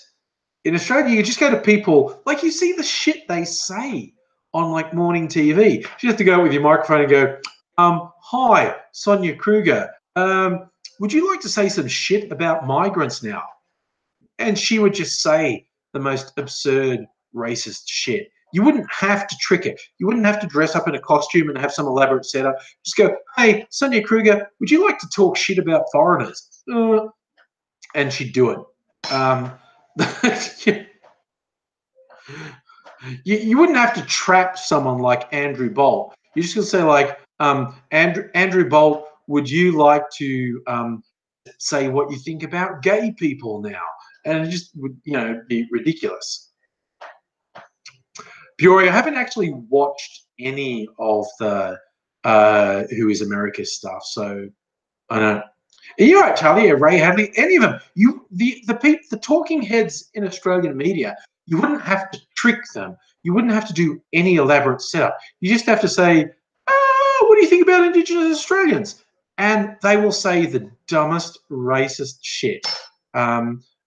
In Australia, you just go to people, like you see the shit they say on like morning TV. You just have to go with your microphone and go, hi, Sonia Kruger. Would you like to say some shit about migrants now? And she would just say the most absurd, racist shit. You wouldn't have to trick it. You wouldn't have to dress up in a costume and have some elaborate setup. Just go, hey, Sonia Kruger, would you like to talk shit about foreigners? And she'd do it. You wouldn't have to trap someone like Andrew Bolt. You're just going to say like, Andrew Bolt, would you like to say what you think about gay people now? And it just would, be ridiculous. Peoria, I haven't actually watched any of the Who is America stuff, so I don't. You're right, Charlie. Ray Hadley, any of them. The talking heads in Australian media. You wouldn't have to trick them. You wouldn't have to do any elaborate setup. You just have to say, "What do you think about Indigenous Australians?" And they will say the dumbest, racist shit.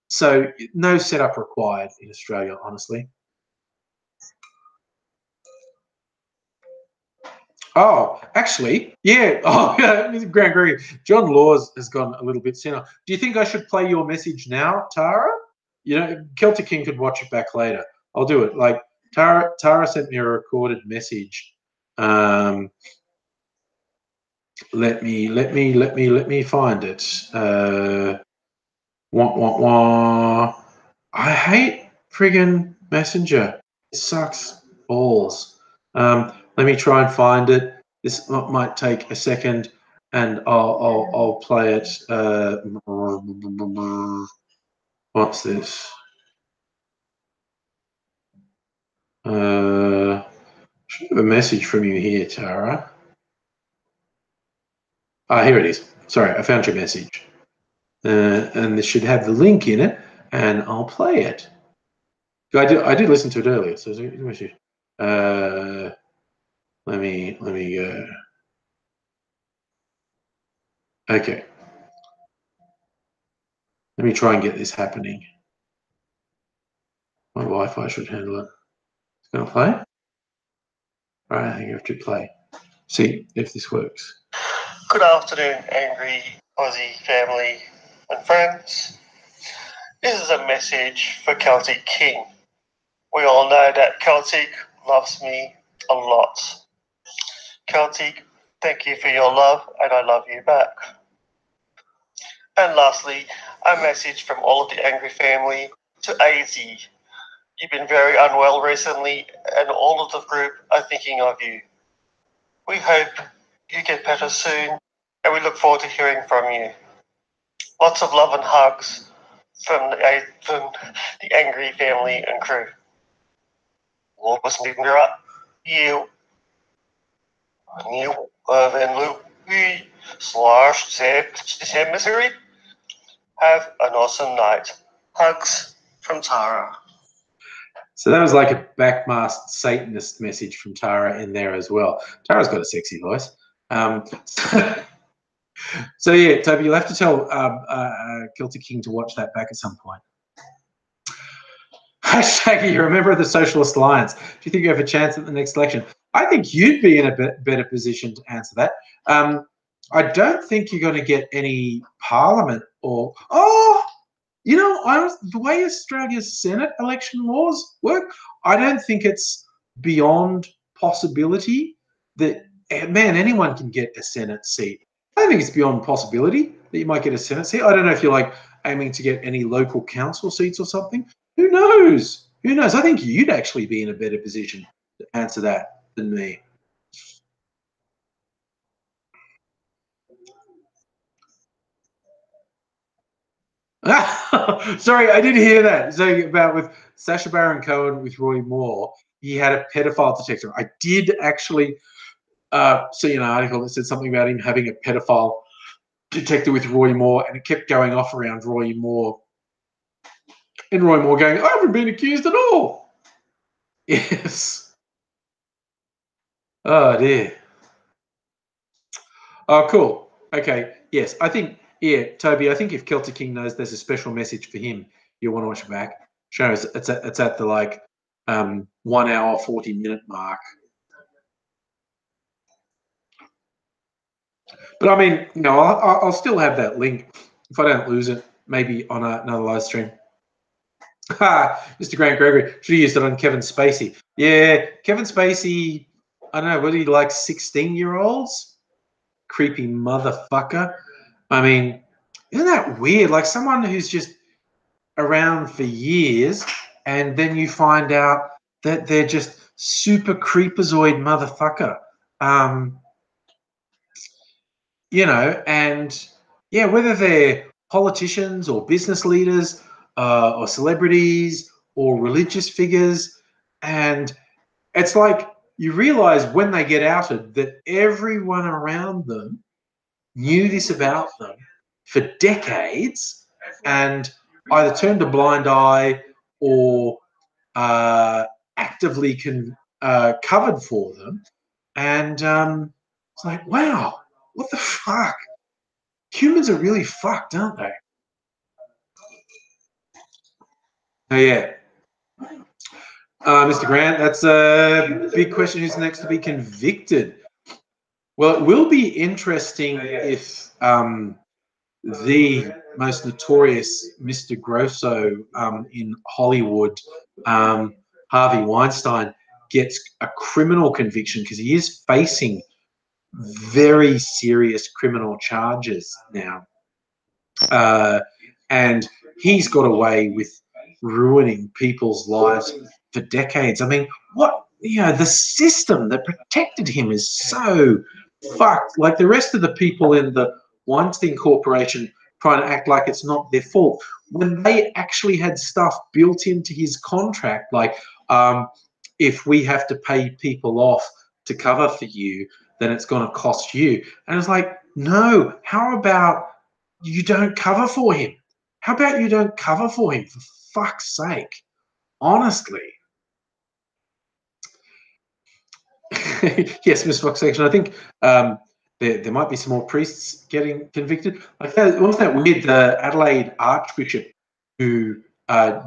So no setup required in Australia, honestly. Oh, actually, yeah. Oh, Grand Greg. John Laws has gone a little bit cynical. Do you think I should play your message now, Tara? Celtic King could watch it back later. I'll do it. Like Tara sent me a recorded message. Let me find it. Wah, wah, wah. I hate friggin' Messenger. It sucks balls. Let me try and find it. This might take a second, and I'll play it. What's this? Should have a message from you here, Tara. Here it is. Sorry, I found your message. And this should have the link in it, and I'll play it. I did listen to it earlier, so let me go. Okay. Let me try and get this happening. My Wi-Fi should handle it. It's going to play. All right, I think I have to play. See if this works. Good afternoon, angry Aussie family and friends. This is a message for Celtic King. We all know that Celtic loves me a lot. Celtic, thank you for your love, and I love you back. And lastly, a message from all of the angry family to AZ. You've been very unwell recently, and all of the group are thinking of you. We hope you get better soon, and we look forward to hearing from you. Lots of love and hugs from the angry family and crew. Lopes Nigra, you Van / Missouri. Have an awesome night. Hugs from Tara. So that was like a backmasked Satanist message from Tara in there as well. Tara's got a sexy voice. So yeah, Toby, you'll have to tell Celtic King to watch that back at some point. Shaggy, you're a member of the Socialist Alliance. Do you think you have a chance at the next election? I think you'd be in a better position to answer that. I don't think you're going to get any parliament or... You know, the way Australia's Senate election laws work, I don't think it's beyond possibility that, man, anyone can get a Senate seat. I don't think it's beyond possibility that you might get a Senate seat. I don't know if you're like aiming to get any local council seats or something. Who knows? Who knows? I think you'd actually be in a better position to answer that than me. Sorry, I did hear that. So about with Sacha Baron Cohen with Roy Moore, he had a pedophile detector. I did actually see an article that said something about him having a pedophile detector with Roy Moore, and it kept going off around Roy Moore. And Roy Moore going, I haven't been accused at all. Yes. Oh, dear. Oh, cool. Okay. Yes, I think, yeah, Toby, I think if Celtic King knows there's a special message for him, you'll want to watch it back. Show us it's at the like 1 hour, 40-minute mark. But I mean, you know, I'll still have that link if I don't lose it, maybe on another live stream. Mr. Grant Gregory, should have used it on Kevin Spacey. Yeah, Kevin Spacey, I don't know, what do you like, 16-year-olds? Creepy motherfucker. I mean, isn't that weird? Like someone who's just around for years and then you find out that they're just super creepazoid motherfucker. You know, and yeah, whether they're politicians or business leaders or celebrities or religious figures, and it's like you realize when they get outed that everyone around them knew this about them for decades and either turned a blind eye or actively covered for them. And it's like, wow, what the fuck? Humans are really fucked, aren't they? Oh, yeah. Mr. Grant, that's a big question. Who's next to be convicted? Well, it will be interesting if the most notorious Mr. Grosso in Hollywood, Harvey Weinstein, gets a criminal conviction because he is facing very serious criminal charges now. And he's got away with ruining people's lives for decades. I mean, the system that protected him is so fucked. Like the rest of the people in the Weinstein Corporation trying to act like it's not their fault when they actually had stuff built into his contract, like if we have to pay people off to cover for you, then it's going to cost you. And it's like, no, how about you don't cover for him? How about you don't cover for him, for fuck's sake? Honestly. Yes, Miss Fox Section. I think there might be some more priests getting convicted. Like wasn't that weird? The Adelaide Archbishop, who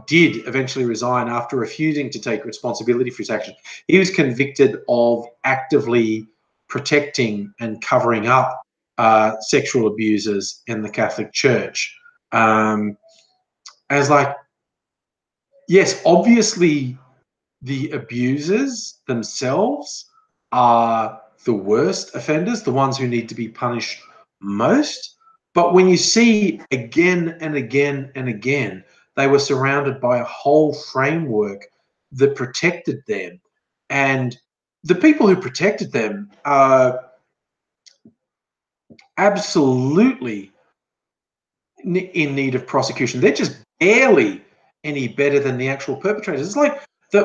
did eventually resign after refusing to take responsibility for his actions, he was convicted of actively protecting and covering up sexual abusers in the Catholic Church. As like, yes, obviously the abusers themselves are the worst offenders, the ones who need to be punished most. But when you see again and again and again, they were surrounded by a whole framework that protected them. And the people who protected them are absolutely in need of prosecution. They're just barely any better than the actual perpetrators. It's like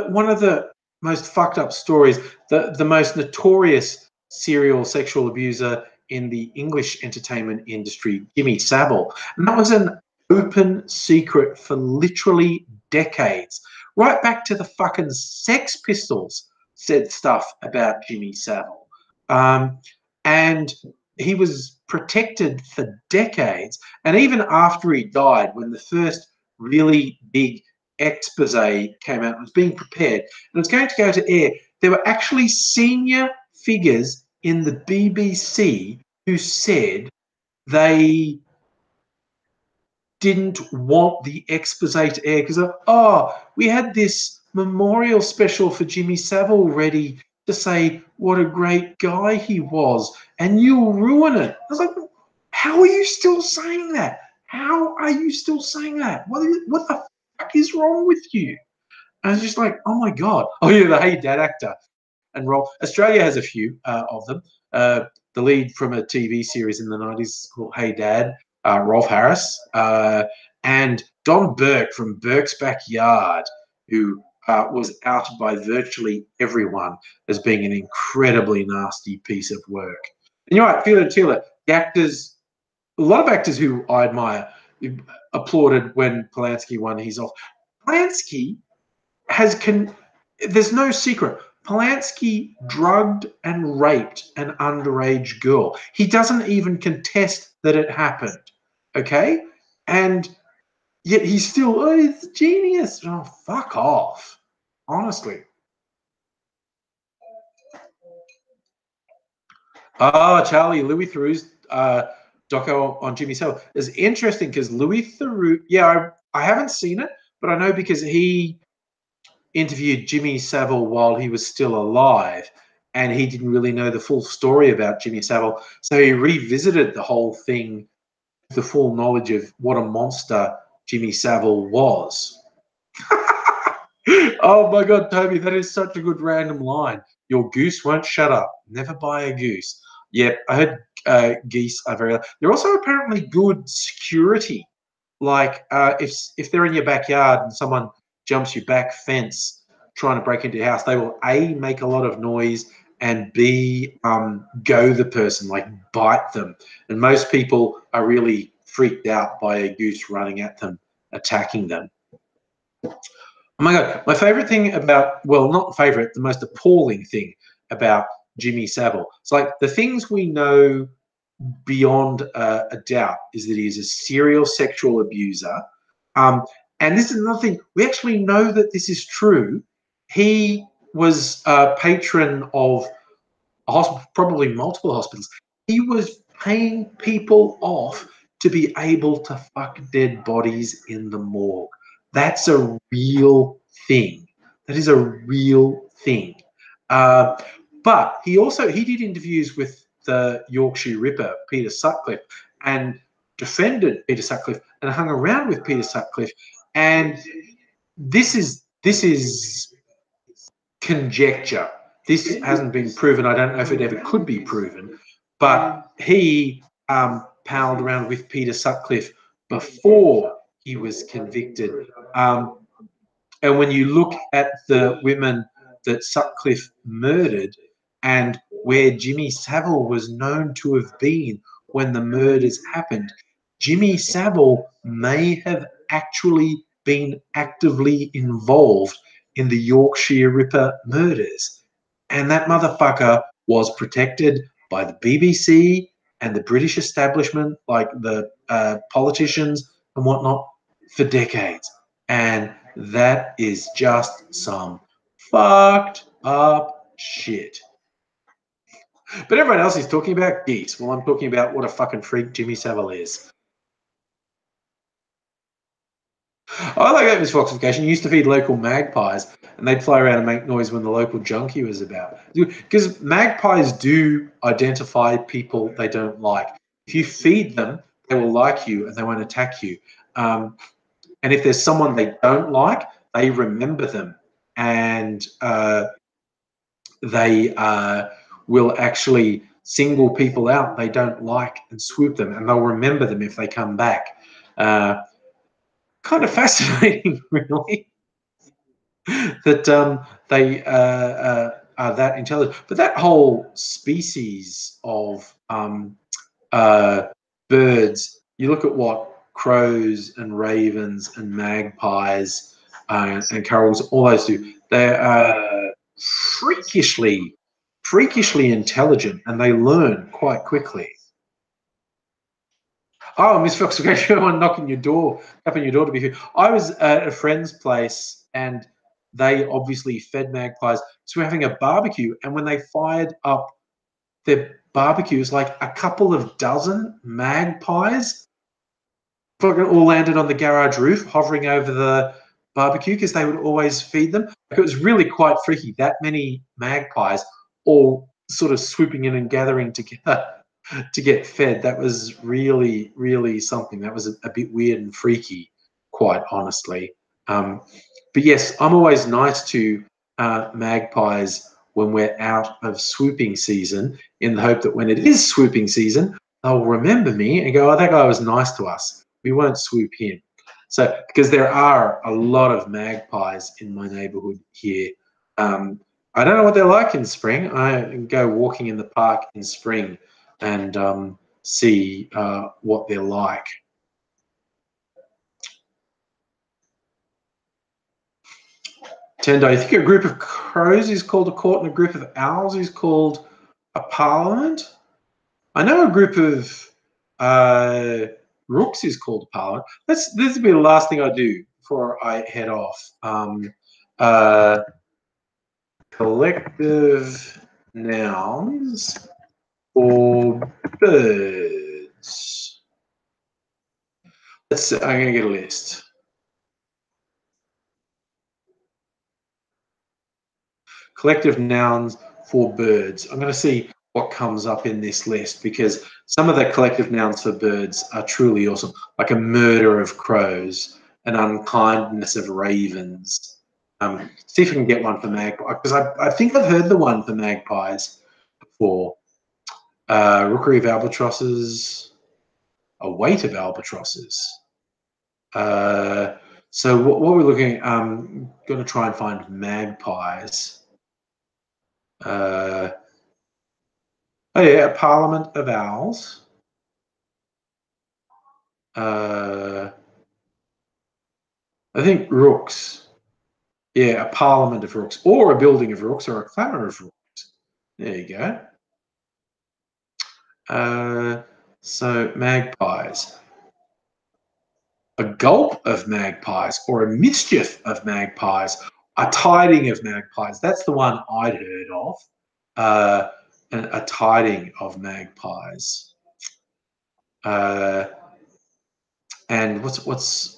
one of the most fucked up stories, the most notorious serial sexual abuser in the English entertainment industry, Jimmy Savile. And that was an open secret for literally decades. Right back to the fucking Sex Pistols said stuff about Jimmy Savile. And he was protected for decades. And even after he died, when the first really big expose came out and was being prepared, and it's going to go to air, there were actually senior figures in the BBC who said they didn't want the expose to air because, we had this memorial special for Jimmy Savile ready to say what a great guy he was, and you'll ruin it. I was like, how are you still saying that? How are you still saying that? What the fuck is wrong with you? And I was just like, oh my God. Oh yeah, the Hey Dad actor. And Rolf. Australia has a few of them. The lead from a TV series in the 90s called Hey Dad, Rolf Harris, and Don Burke from Burke's Backyard, who was outed by virtually everyone as being an incredibly nasty piece of work. And you're right, Fiona Taylor, the actors, a lot of actors who I admire applauded when Polanski won his Oscar. Polanski there's no secret. Polanski drugged and raped an underage girl. He doesn't even contest that it happened. Okay? And yet he's still, he's a genius. Oh, fuck off. Honestly. Charlie, Louis Theroux's doco on Jimmy Savile is interesting because Louis Theroux, I haven't seen it, but I know because he interviewed Jimmy Savile while he was still alive, and he didn't really know the full story about Jimmy Savile. So he revisited the whole thing with the full knowledge of what a monster Jimmy Savile was. Oh my God, Toby, that is such a good random line. Your goose won't shut up. Never buy a goose. Yeah, I heard geese are very. They're also apparently good security. Like if they're in your backyard and someone jumps your back fence trying to break into your house, they will A, make a lot of noise, and B, go the person, like bite them. And most people are really freaked out by a goose running at them, attacking them. Oh my God, my favorite thing about, well, not favorite, the most appalling thing about Jimmy Savile. It's like the things we know beyond a doubt is that he's a serial sexual abuser. And this is another thing. We actually know that this is true. He was a patron of probably multiple hospitals. He was paying people off to be able to fuck dead bodies in the morgue. That's a real thing. That is a real thing. But he did interviews with the Yorkshire Ripper, Peter Sutcliffe, and defended Peter Sutcliffe and hung around with Peter Sutcliffe. And this is conjecture. This hasn't been proven. I don't know if it ever could be proven. But he palled around with Peter Sutcliffe before he was convicted. And when you look at the women that Sutcliffe murdered and where Jimmy Savile was known to have been when the murders happened, Jimmy Savile may have actually been actively involved in the Yorkshire Ripper murders. And that motherfucker was protected by the BBC and the British establishment, like the politicians and whatnot, for decades. And that is just some fucked up shit. But everyone else is talking about geese. Well, I'm talking about what a fucking freak Jimmy Savile is. I like that misfoxification. You used to feed local magpies, and they'd fly around and make noise when the local junkie was about. Because magpies do identify people they don't like. If you feed them, they will like you and they won't attack you. And if there's someone they don't like, they remember them, and they will actually single people out they don't like and swoop them, and they'll remember them if they come back. Kind of fascinating, really, that they are that intelligent. But that whole species of birds, you look at what crows and ravens and magpies and curls, all those do. They're freakishly intelligent, and they learn quite quickly. Oh, Miss Fox, everyone knocking your door, tapping your door to be here. I was at a friend's place, and they obviously fed magpies. So we're having a barbecue, and when they fired up their barbecue, it was like a couple of dozen magpies fucking all landed on the garage roof, hovering over the barbecue, because they would always feed them. Like, it was really quite freaky. That many magpies all sort of swooping in and gathering together to get fed. That was really, really something. That was a bit weird and freaky, quite honestly. But yes, I'm always nice to magpies when we're out of swooping season, in the hope that when it is swooping season, they'll remember me and go, oh, that guy was nice to us. We won't swoop him. So, because there are a lot of magpies in my neighborhood here. I don't know what they're like in spring. I go walking in the park in spring and see what they're like. Tendo, I think a group of crows is called a court, and a group of owls is called a parliament. I know a group of rooks is called a parliament. This will be the last thing I do before I head off. Collective nouns for birds. I'm going to get a list. Collective nouns for birds. I'm going to see what comes up in this list, because some of the collective nouns for birds are truly awesome, like a murder of crows, an unkindness of ravens. See if we can get one for magpies, because I think I've heard the one for magpies before. Rookery of albatrosses, a weight of albatrosses. So what we're looking at, I'm going to try and find magpies. Oh yeah, a parliament of owls. I think rooks. Yeah, a parliament of rooks, or a building of rooks, or a clamour of rooks. There you go. So magpies. A gulp of magpies, or a mischief of magpies, a tiding of magpies. That's the one I'd heard of. A tiding of magpies. And what's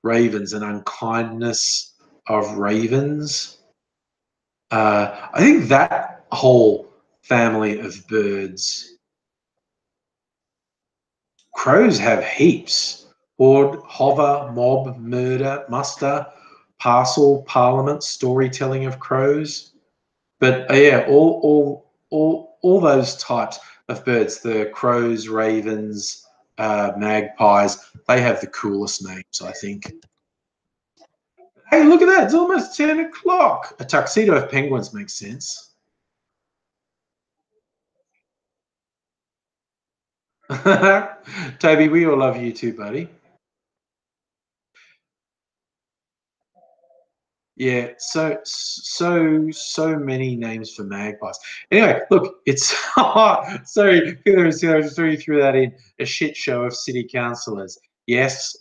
ravens? An unkindness of ravens. I think that whole family of birds. Crows have heaps. Horde, hover, mob, murder, muster, parcel, parliament, storytelling of crows. But yeah, all those types of birds, the crows, ravens, magpies, they have the coolest names, I think. Hey, look at that. It's almost 10 o'clock. A tuxedo of penguins makes sense. Toby, we all love you too, buddy. Yeah, so many names for magpies. Anyway, look, it's sorry, I just threw that in. A shit show of city councillors. Yes,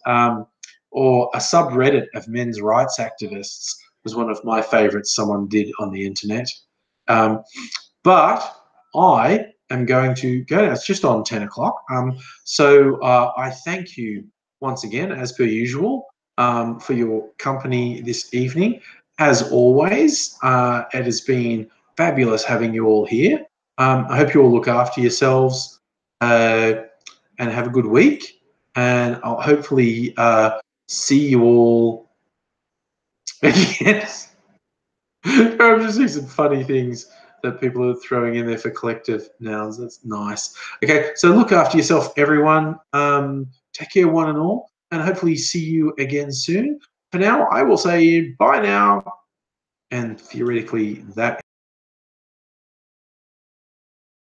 or a subreddit of men's rights activists was one of my favourites someone did on the internet. But I am going to go now. It's just on 10 o'clock. So I thank you once again, as per usual, for your company this evening. As always, it has been fabulous having you all here. I hope you all look after yourselves and have a good week. And I'll hopefully see you all. Yes. I'm just seeing some funny things that people are throwing in there for collective nouns. That's nice. Okay, so look after yourself, everyone. Take care, one and all, and hopefully see you again soon. For now, I will say bye now, and theoretically that